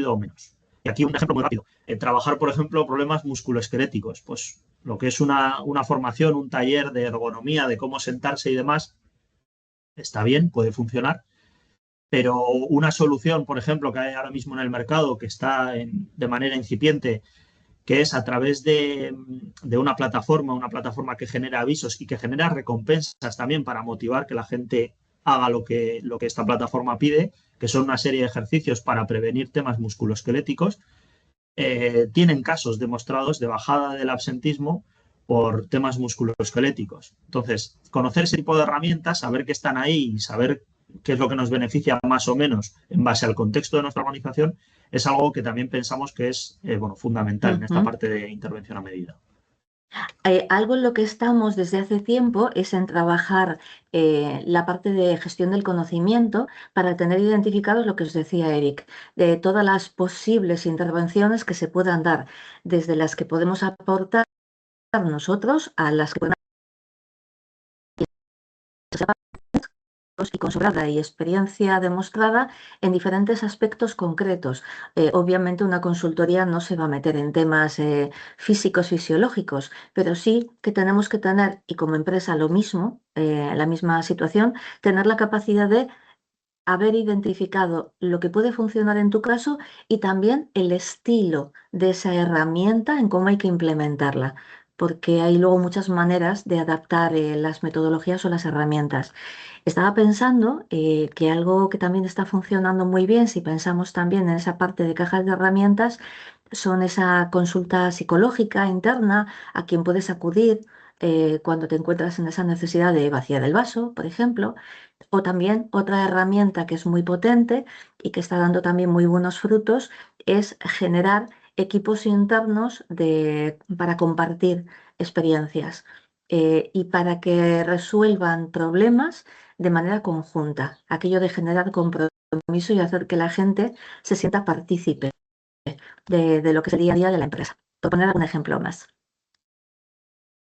o menos. Y aquí un ejemplo muy rápido. Trabajar, por ejemplo, problemas musculoesqueléticos. Pues lo que es una formación, un taller de ergonomía, de cómo sentarse y demás, está bien, puede funcionar. Pero una solución, por ejemplo, que hay ahora mismo en el mercado, que está de manera incipiente, que es a través de una plataforma que genera avisos y que genera recompensas también para motivar que la gente haga lo que esta plataforma pide, que son una serie de ejercicios para prevenir temas musculoesqueléticos, tienen casos demostrados de bajada del absentismo por temas musculoesqueléticos. Entonces, conocer ese tipo de herramientas, saber que están ahí y saber qué es lo que nos beneficia más o menos en base al contexto de nuestra organización, es algo que también pensamos que es bueno, fundamental en esta parte de intervención a medida. Algo en lo que estamos desde hace tiempo es en trabajar la parte de gestión del conocimiento para tener identificados lo que os decía Eric, de todas las posibles intervenciones que se puedan dar, desde las que podemos aportar nosotros a las que podemos y con sobrada y experiencia demostrada en diferentes aspectos concretos. Obviamente una consultoría no se va a meter en temas físicos, fisiológicos, pero sí que tenemos que tener, y como empresa lo mismo, la misma situación, tener la capacidad de haber identificado lo que puede funcionar en tu caso y también el estilo de esa herramienta en cómo hay que implementarla, porque hay luego muchas maneras de adaptar las metodologías o las herramientas. Estaba pensando que algo que también está funcionando muy bien, si pensamos también en esa parte de cajas de herramientas, son esa consulta psicológica interna a quien puedes acudir cuando te encuentras en esa necesidad de vaciar el vaso, por ejemplo. O también otra herramienta que es muy potente y que está dando también muy buenos frutos es generar equipos internos para compartir experiencias y para que resuelvan problemas de manera conjunta. Aquello de generar compromiso y hacer que la gente se sienta partícipe de lo que es el día a día de la empresa. Por poner algún ejemplo más.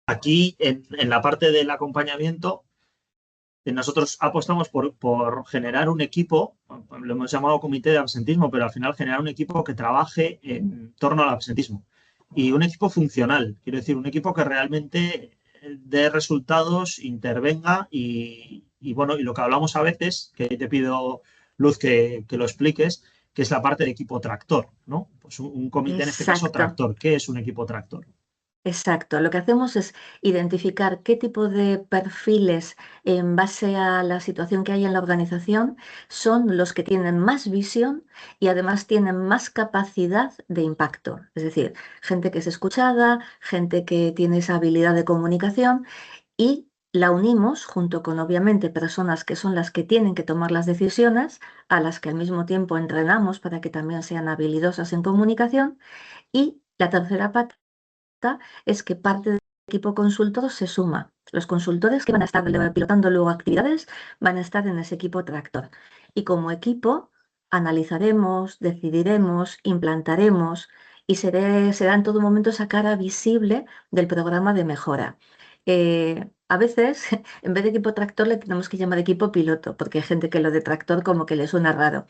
Aquí, en la parte del acompañamiento, nosotros apostamos por generar un equipo, lo hemos llamado comité de absentismo, pero al final generar un equipo que trabaje en torno al absentismo. Y un equipo funcional, quiero decir, un equipo que realmente dé resultados, intervenga y bueno, y lo que hablamos a veces, que te pido, Luz, que lo expliques, que es la parte de equipo tractor, ¿no? Pues un comité en este caso Exacto. tractor. ¿Qué es un equipo tractor? Exacto, lo que hacemos es identificar qué tipo de perfiles en base a la situación que hay en la organización son los que tienen más visión y además tienen más capacidad de impacto. Es decir, gente que es escuchada, gente que tiene esa habilidad de comunicación y la unimos junto con obviamente personas que son las que tienen que tomar las decisiones, a las que al mismo tiempo entrenamos para que también sean habilidosas en comunicación. Y la tercera pata es que parte del equipo consultor se suma. Los consultores que van a estar pilotando luego actividades van a estar en ese equipo tractor. Y como equipo analizaremos, decidiremos, implantaremos y será en todo momento esa cara visible del programa de mejora. A veces, en vez de equipo tractor, le tenemos que llamar equipo piloto, porque hay gente que lo de tractor como que le suena raro.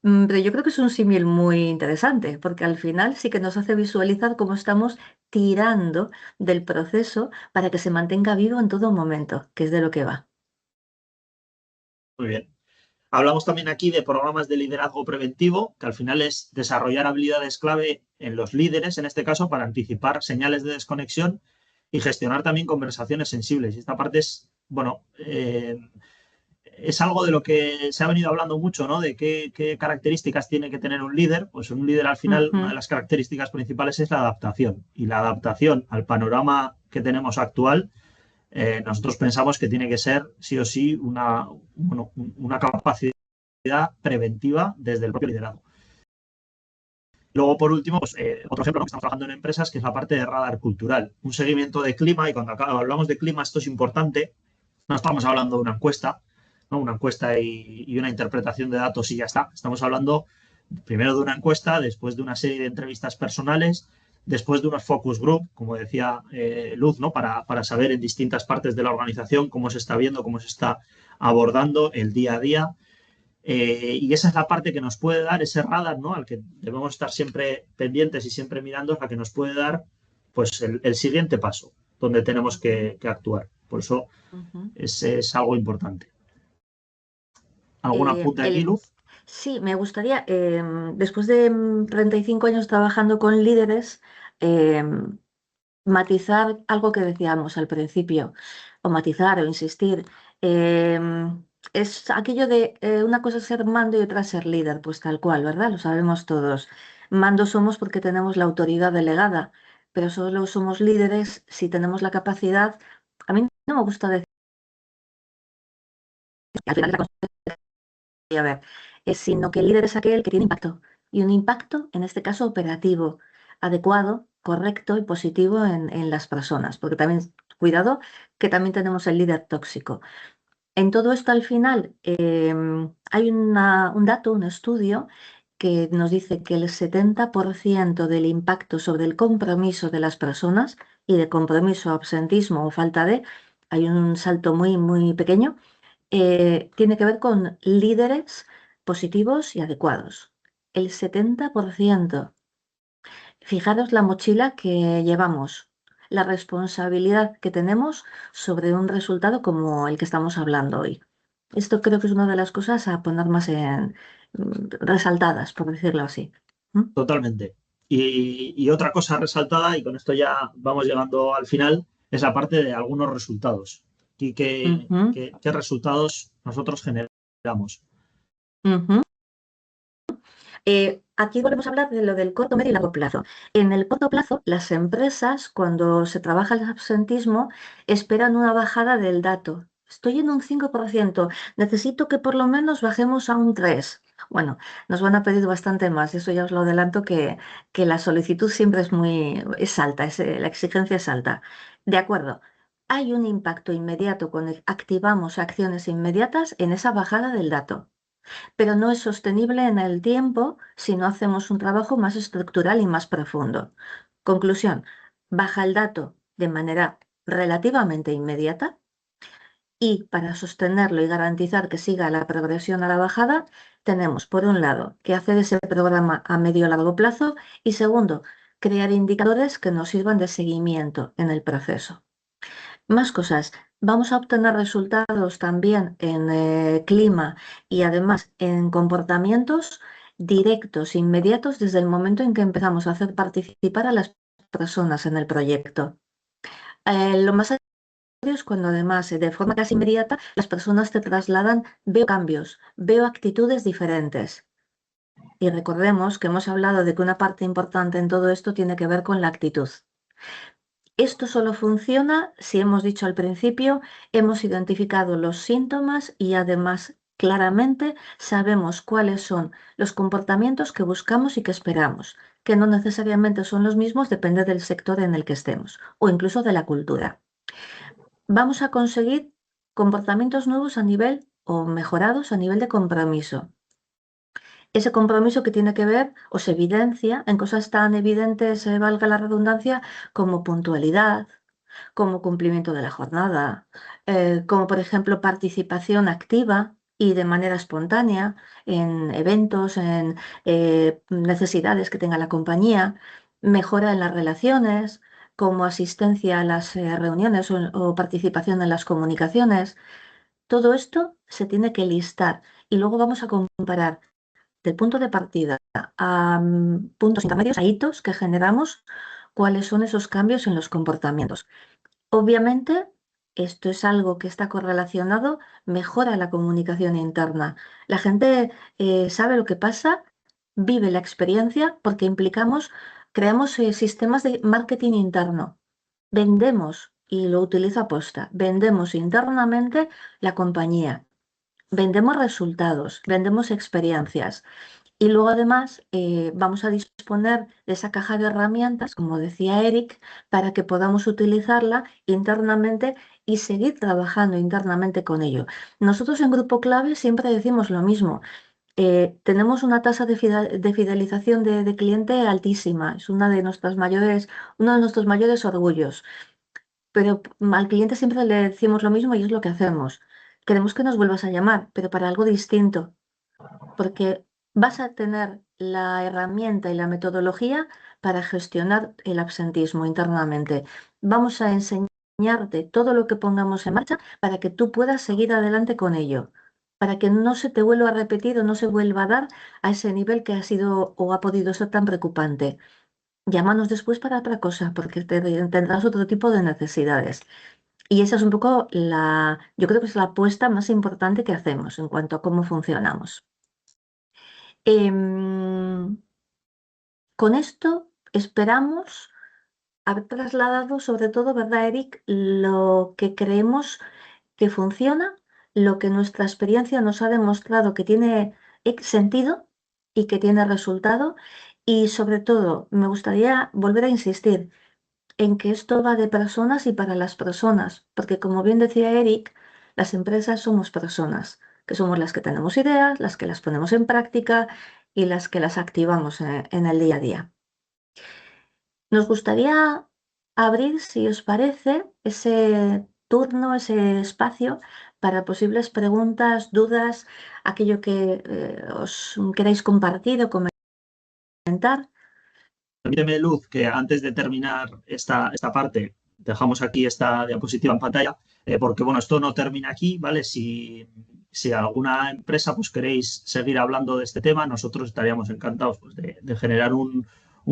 Pero yo creo que es un símil muy interesante, porque al final sí que nos hace visualizar cómo estamos tirando del proceso para que se mantenga vivo en todo momento, que es de lo que va. Muy bien. Hablamos también aquí de programas de liderazgo preventivo, que al final es desarrollar habilidades clave en los líderes, en este caso, para anticipar señales de desconexión y gestionar también conversaciones sensibles. Y esta parte es, bueno, es algo de lo que se ha venido hablando mucho, ¿no? De qué características tiene que tener un líder. Pues un líder, al final, una de las características principales es la adaptación. Y la adaptación al panorama que tenemos actual, nosotros pensamos que tiene que ser, sí o sí, una capacidad preventiva desde el propio liderazgo. Luego, por último, pues, otro ejemplo, ¿no? Que estamos trabajando en empresas, que es la parte de radar cultural. Un seguimiento de clima, y cuando hablamos de clima, esto es importante. No estamos hablando de una encuesta, ¿no? Una encuesta y una interpretación de datos y ya está. Estamos hablando primero de una encuesta, después de una serie de entrevistas personales, después de unos focus group, como decía Luz, ¿no? Para saber en distintas partes de la organización cómo se está viendo, cómo se está abordando el día a día. Y esa es la parte que nos puede dar ese radar, ¿no? Al que debemos estar siempre pendientes y siempre mirando, es la que nos puede dar pues el siguiente paso, donde tenemos que actuar. Por eso es algo importante. ¿Algún apunte aquí, Luz? Sí, me gustaría, después de 35 años trabajando con líderes, matizar algo que decíamos al principio, o matizar o insistir. Es aquello de una cosa es ser mando y otra ser líder, pues tal cual, ¿verdad? Lo sabemos todos. Mando somos porque tenemos la autoridad delegada, pero solo somos líderes si tenemos la capacidad. A mí no me gusta decir, al final a ver, sino que el líder es aquel que tiene impacto. Y un impacto, en este caso, operativo, adecuado, correcto y positivo en las personas. Porque también, cuidado, que también tenemos el líder tóxico. En todo esto, al final, hay un dato, un estudio, que nos dice que el 70% del impacto sobre el compromiso de las personas, y de compromiso, absentismo o falta de, hay un salto muy, muy pequeño, tiene que ver con líderes positivos y adecuados. El 70%. Fijaros la mochila que llevamos, la responsabilidad que tenemos sobre un resultado como el que estamos hablando hoy. Esto creo que es una de las cosas a poner más resaltadas, por decirlo así. ¿Mm? Totalmente. Y otra cosa resaltada, y con esto ya vamos llegando al final, es la parte de algunos resultados. ¿Y Ujú, qué resultados nosotros generamos? ujú. Aquí volvemos a hablar de lo del corto, medio y largo plazo. En el corto plazo, las empresas, cuando se trabaja el absentismo, esperan una bajada del dato. Estoy en un 5%, necesito que por lo menos bajemos a un 3%. Bueno, nos van a pedir bastante más, eso ya os lo adelanto que la solicitud siempre es alta, la exigencia es alta. De acuerdo, hay un impacto inmediato cuando activamos acciones inmediatas en esa bajada del dato, pero no es sostenible en el tiempo si no hacemos un trabajo más estructural y más profundo. Conclusión, baja el dato de manera relativamente inmediata y para sostenerlo y garantizar que siga la progresión a la bajada, tenemos, por un lado, que hacer ese programa a medio o largo plazo y, segundo, crear indicadores que nos sirvan de seguimiento en el proceso. Más cosas. Vamos a obtener resultados también en clima y además en comportamientos directos, inmediatos, desde el momento en que empezamos a hacer participar a las personas en el proyecto. Lo más es cuando además, de forma casi inmediata, las personas te trasladan, veo cambios, veo actitudes diferentes. Y recordemos que hemos hablado de que una parte importante en todo esto tiene que ver con la actitud. Esto solo funciona si hemos dicho al principio, hemos identificado los síntomas y además claramente sabemos cuáles son los comportamientos que buscamos y que esperamos, que no necesariamente son los mismos, depende del sector en el que estemos o incluso de la cultura. Vamos a conseguir comportamientos nuevos a nivel o mejorados a nivel de compromiso. Ese compromiso que tiene que ver o se evidencia en cosas tan evidentes, valga la redundancia, como puntualidad, como cumplimiento de la jornada, como por ejemplo participación activa y de manera espontánea en eventos, en necesidades que tenga la compañía, mejora en las relaciones, como asistencia a las reuniones o participación en las comunicaciones. Todo esto se tiene que listar y luego vamos a comparar del punto de partida a puntos intermedios, a hitos que generamos, cuáles son esos cambios en los comportamientos. Obviamente, esto es algo que está correlacionado, mejora la comunicación interna. La gente sabe lo que pasa, vive la experiencia porque creamos sistemas de marketing interno. Vendemos, y lo utilizo aposta, vendemos internamente la compañía. Vendemos resultados, vendemos experiencias. Y luego además vamos a disponer de esa caja de herramientas, como decía Eric, para que podamos utilizarla internamente y seguir trabajando internamente con ello. Nosotros en Grupo Clave siempre decimos lo mismo. Tenemos una tasa de fidelización de cliente altísima, es uno de nuestros mayores orgullos. Pero al cliente siempre le decimos lo mismo y es lo que hacemos. Queremos que nos vuelvas a llamar, pero para algo distinto, porque vas a tener la herramienta y la metodología para gestionar el absentismo internamente. Vamos a enseñarte todo lo que pongamos en marcha para que tú puedas seguir adelante con ello, para que no se te vuelva a repetir o no se vuelva a dar a ese nivel que ha sido o ha podido ser tan preocupante. Llámanos después para otra cosa, porque tendrás otro tipo de necesidades. Y esa es un poco yo creo que es la apuesta más importante que hacemos en cuanto a cómo funcionamos. Con esto esperamos haber trasladado sobre todo, ¿verdad, Eric?, lo que creemos que funciona, lo que nuestra experiencia nos ha demostrado que tiene sentido y que tiene resultado. Y sobre todo, me gustaría volver a insistir en que esto va de personas y para las personas, porque como bien decía Eric, las empresas somos personas, que somos las que tenemos ideas, las que las ponemos en práctica y las que las activamos en el día a día. Nos gustaría abrir, si os parece, ese turno, ese espacio para posibles preguntas, dudas, aquello que os queráis compartir o comentar. Permíteme, Luz, que antes de terminar esta parte, dejamos aquí esta diapositiva en pantalla, porque bueno, esto no termina aquí, ¿vale? Si alguna empresa pues queréis seguir hablando de este tema, nosotros estaríamos encantados pues, de generar un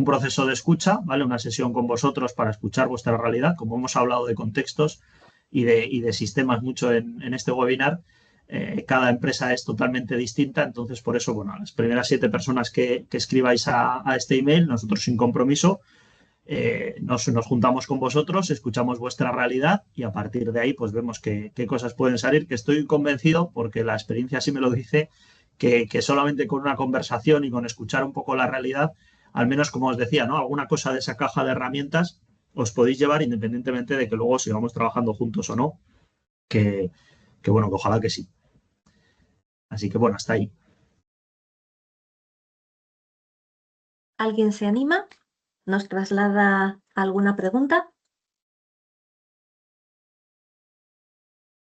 proceso de escucha, ¿vale? Una sesión con vosotros para escuchar vuestra realidad, como hemos hablado de contextos y de sistemas mucho en este webinar. Cada empresa es totalmente distinta, entonces por eso, bueno, las primeras 7 personas que escribáis a este email, nosotros sin compromiso, nos juntamos con vosotros, escuchamos vuestra realidad y a partir de ahí pues vemos qué cosas pueden salir, que estoy convencido, porque la experiencia sí me lo dice, que solamente con una conversación y con escuchar un poco la realidad, al menos como os decía, ¿no? Alguna cosa de esa caja de herramientas os podéis llevar independientemente de que luego sigamos trabajando juntos o no, que bueno, que ojalá que sí. Así que bueno, hasta ahí. ¿Alguien se anima? ¿Nos traslada alguna pregunta?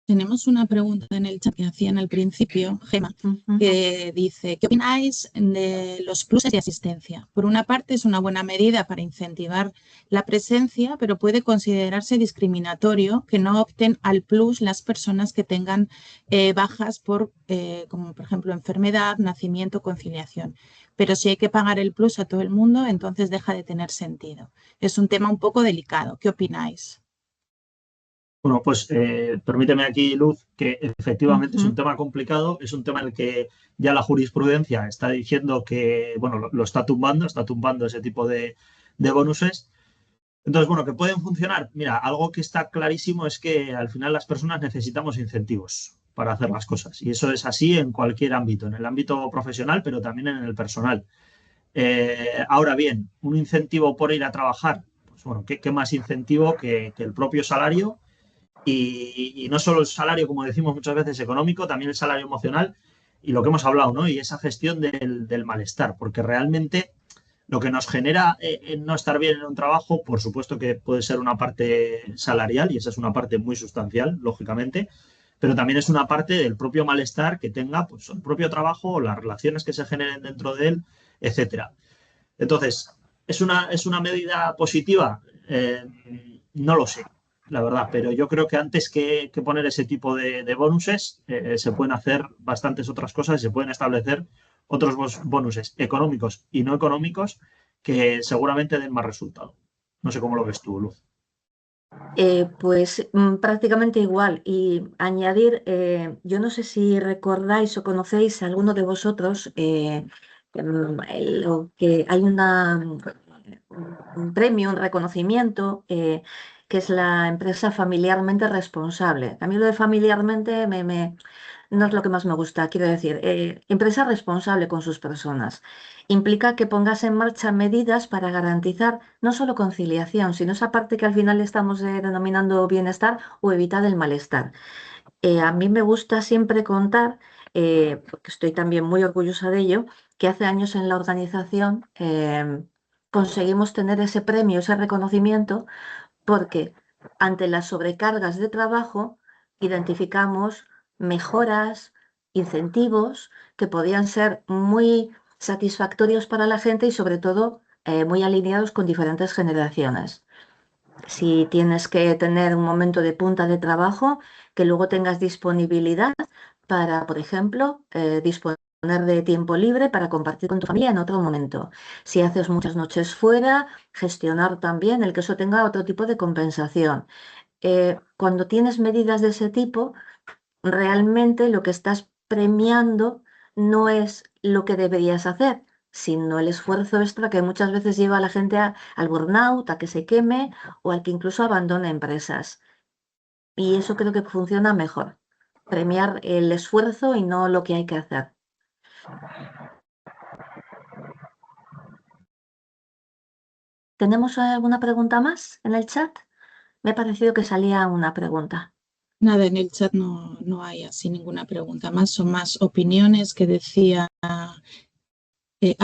Tenemos una pregunta en el chat que hacían al principio, Gema, que dice, ¿qué opináis de los pluses de asistencia? Por una parte, es una buena medida para incentivar la presencia, pero puede considerarse discriminatorio que no opten al plus las personas que tengan bajas como por ejemplo enfermedad, nacimiento, conciliación. pero si hay que pagar el plus a todo el mundo, entonces deja de tener sentido. Es un tema un poco delicado. ¿Qué opináis? Bueno, pues permíteme aquí, Luz, que efectivamente es un Ujú. tema complicado, es un tema en el que ya la jurisprudencia está diciendo que, bueno, lo está tumbando ese tipo de bonuses. Entonces, bueno, que pueden funcionar. Mira, algo que está clarísimo es que al final las personas necesitamos incentivos para hacer las cosas. Y eso es así en cualquier ámbito, en el ámbito profesional, pero también en el personal. Ahora bien, un incentivo por ir a trabajar, pues bueno, ¿qué más incentivo que el propio salario? Y no solo el salario, como decimos muchas veces, económico, también el salario emocional y lo que hemos hablado, ¿no? Y esa gestión del malestar, porque realmente lo que nos genera no estar bien en un trabajo, por supuesto que puede ser una parte salarial y esa es una parte muy sustancial, lógicamente, pero también es una parte del propio malestar que tenga pues, el propio trabajo, las relaciones que se generen dentro de él, etcétera. Entonces, es una medida positiva? No lo sé, la verdad, pero yo creo que antes que poner ese tipo de bonuses, se pueden hacer bastantes otras cosas, se pueden establecer otros bonuses económicos y no económicos que seguramente den más resultado. No sé cómo lo ves tú, Luz. Pues prácticamente igual. Y añadir, yo no sé si recordáis o conocéis a alguno de vosotros lo que hay un premio, un reconocimiento, que es la empresa familiarmente responsable. A mí lo de familiarmente no es lo que más me gusta. Quiero decir, empresa responsable con sus personas. Implica que pongas en marcha medidas para garantizar no solo conciliación, sino esa parte que al final estamos denominando bienestar o evitar el malestar. A mí me gusta siempre contar, porque estoy también muy orgullosa de ello, que hace años en la organización conseguimos tener ese premio, ese reconocimiento, porque ante las sobrecargas de trabajo identificamos mejoras, incentivos que podían ser muy satisfactorios para la gente y sobre todo muy alineados con diferentes generaciones. Si tienes que tener un momento de punta de trabajo, que luego tengas disponibilidad para, por ejemplo, disponer de tiempo libre para compartir con tu familia en otro momento. Si haces muchas noches fuera, gestionar también el que eso tenga otro tipo de compensación. Cuando tienes medidas de ese tipo, realmente lo que estás premiando no es lo que deberías hacer, sino el esfuerzo extra que muchas veces lleva a la gente al burnout, a que se queme o al que incluso abandone empresas. Y eso creo que funciona mejor, premiar el esfuerzo y no lo que hay que hacer. ¿Tenemos alguna pregunta más en el chat? Me ha parecido que salía una pregunta. Nada, en el chat no hay así ninguna pregunta más, son más opiniones que decía.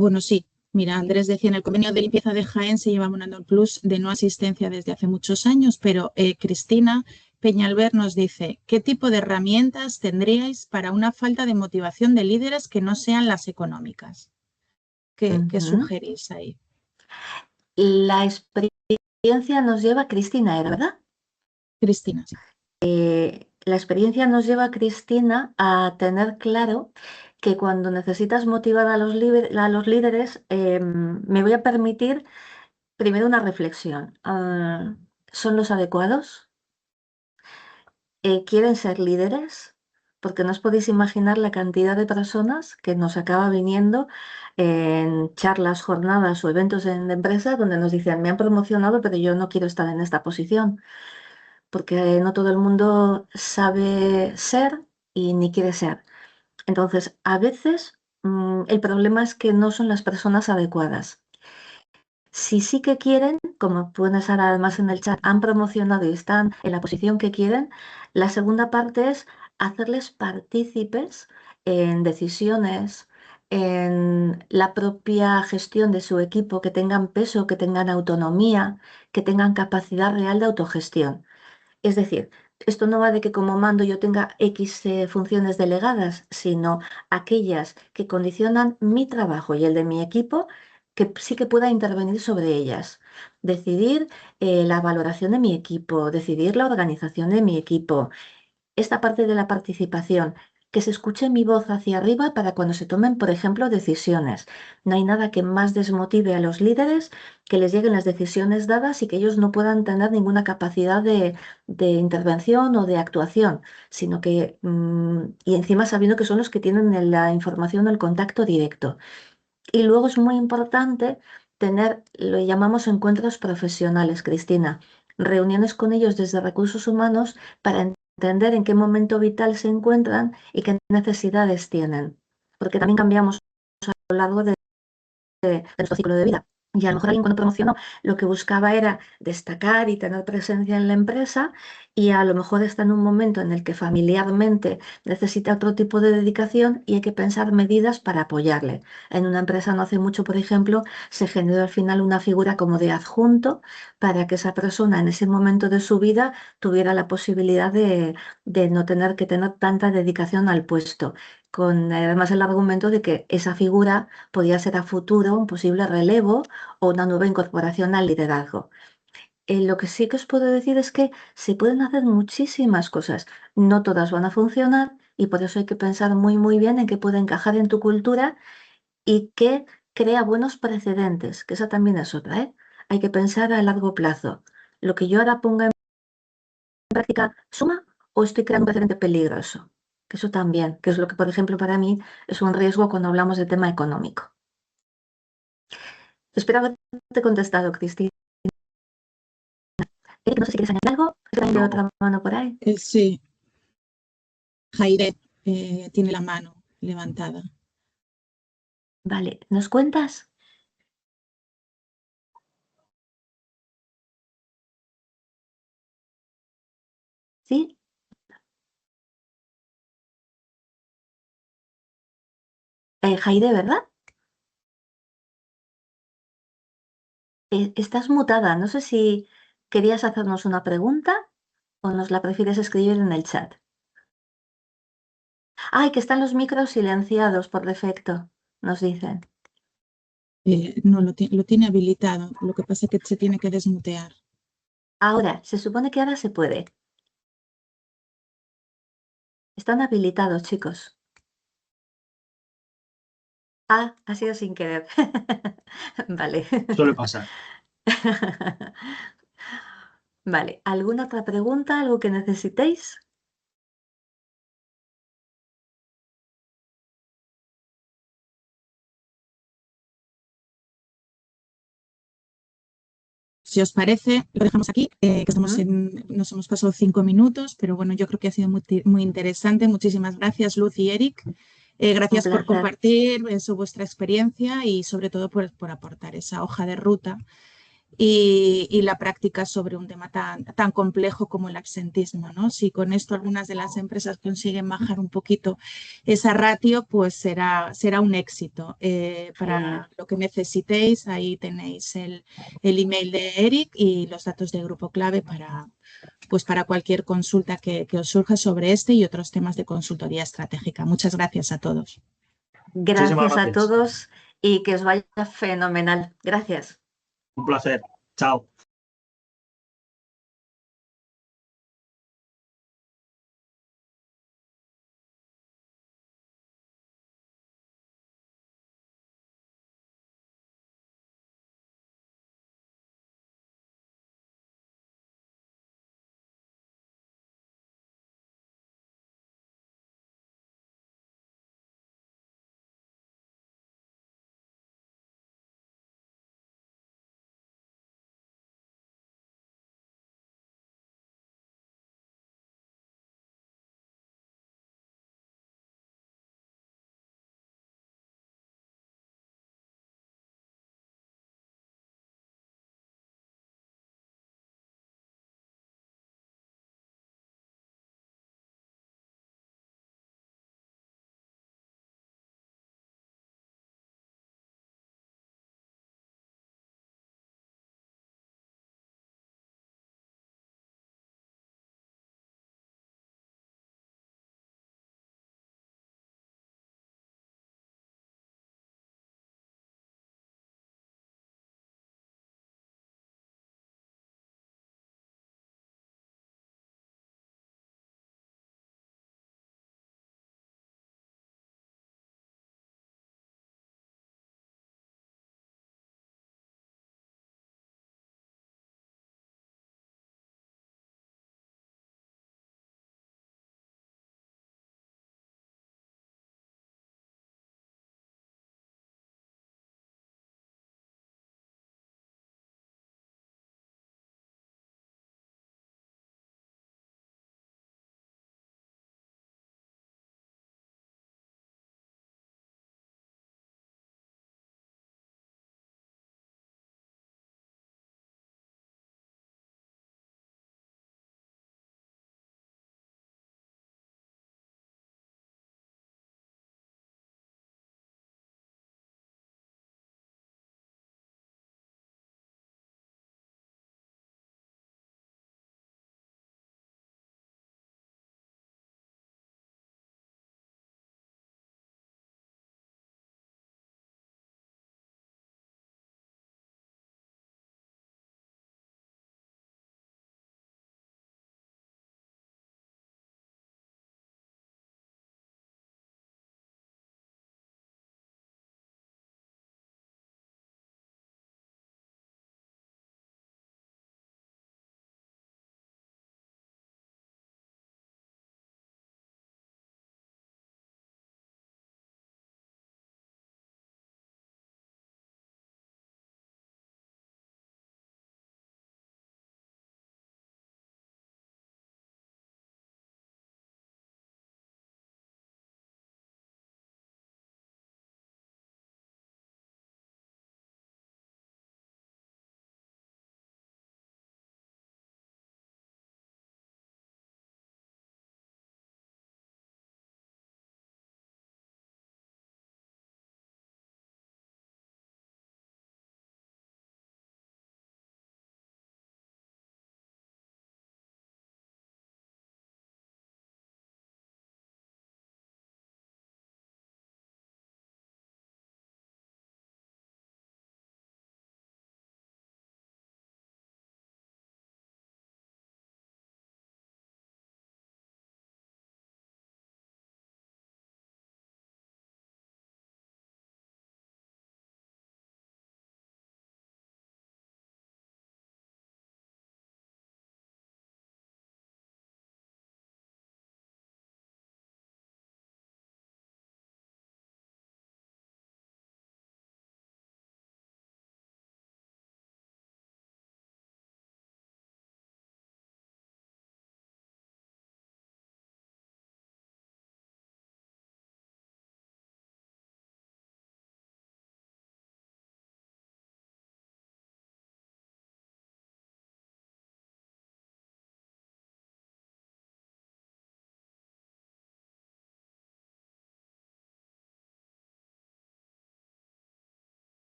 Bueno, sí. Mira, Andrés decía, en el convenio de limpieza de Jaén se lleva abonando el plus de no asistencia desde hace muchos años, pero Cristina Peñalver nos dice, ¿qué tipo de herramientas tendríais para una falta de motivación de líderes que no sean las económicas? ¿Qué sugerís ahí? La experiencia nos lleva, Cristina, ¿era verdad? Cristina, sí. La experiencia nos lleva, Cristina, a tener claro que cuando necesitas motivar a los líderes, me voy a permitir primero una reflexión. ¿Son los adecuados? ¿Quieren ser líderes? Porque no os podéis imaginar la cantidad de personas que nos acaba viniendo en charlas, jornadas o eventos en empresas donde nos dicen, me han promocionado, pero yo no quiero estar en esta posición, porque no todo el mundo sabe ser y ni quiere ser. Entonces, a veces el problema es que no son las personas adecuadas. Si sí que quieren, como pueden estar además en el chat, han promocionado y están en la posición que quieren, la segunda parte es hacerles partícipes en decisiones, en la propia gestión de su equipo, que tengan peso, que tengan autonomía, que tengan capacidad real de autogestión. Es decir, esto no va de que como mando yo tenga X funciones delegadas, sino aquellas que condicionan mi trabajo y el de mi equipo, que sí que pueda intervenir sobre ellas. Decidir la valoración de mi equipo, decidir la organización de mi equipo. Esta parte de la participación, que se escuche mi voz hacia arriba para cuando se tomen, por ejemplo, decisiones. No hay nada que más desmotive a los líderes que les lleguen las decisiones dadas y que ellos no puedan tener ninguna capacidad de intervención o de actuación, sino que, y encima sabiendo que son los que tienen la información, el contacto directo. Y luego es muy importante tener, lo llamamos encuentros profesionales, Cristina, reuniones con ellos desde recursos humanos para entender en qué momento vital se encuentran y qué necesidades tienen. Porque también cambiamos a lo largo de nuestro ciclo de vida. Y a lo mejor alguien cuando promocionó lo que buscaba era destacar y tener presencia en la empresa y a lo mejor está en un momento en el que familiarmente necesita otro tipo de dedicación y hay que pensar medidas para apoyarle. En una empresa no hace mucho, por ejemplo, se generó al final una figura como de adjunto para que esa persona en ese momento de su vida tuviera la posibilidad de no tener que tener tanta dedicación al puesto, con además el argumento de que esa figura podía ser a futuro un posible relevo o una nueva incorporación al liderazgo. Lo que sí que os puedo decir es que se pueden hacer muchísimas cosas. No todas van a funcionar y por eso hay que pensar muy bien en qué puede encajar en tu cultura y qué crea buenos precedentes, que esa también es otra, ¿eh? Hay que pensar a largo plazo. Lo que yo ahora ponga en práctica, ¿suma o estoy creando un precedente peligroso? Que eso también, que es lo que, por ejemplo, para mí es un riesgo cuando hablamos de tema económico. Espero haberte contestado, Cristina. No sé si quieres añadir algo. Es que también veo otra mano por ahí. Sí, Jaire tiene la mano levantada. Vale, ¿nos cuentas? ¿Sí? Jaide, ¿verdad? Estás mutada. No sé si querías hacernos una pregunta o nos la prefieres escribir en el chat. Ay, que están los micros silenciados por defecto, nos dicen. No, lo tiene habilitado. Lo que pasa es que se tiene que desmutear. Ahora, se supone que ahora se puede. Están habilitados, chicos. Ah, ha sido sin querer. Vale. Suele pasar. Vale, ¿alguna otra pregunta? ¿Algo que necesitéis? Si os parece, lo dejamos aquí, que nos hemos pasado 5 minutos, pero bueno, yo creo que ha sido muy interesante. Muchísimas gracias, Luz y Eric. Gracias por compartir vuestra experiencia y sobre todo por aportar esa hoja de ruta y la práctica sobre un tema tan complejo como el absentismo, ¿no? Si con esto algunas de las empresas consiguen bajar un poquito esa ratio, pues será un éxito. Para lo que necesitéis, ahí tenéis el email de Eric y los datos del grupo clave para cualquier consulta que os surja sobre este y otros temas de consultoría estratégica. Muchas gracias a todos. Gracias a todos y que os vaya fenomenal. Gracias. Un placer. Chao.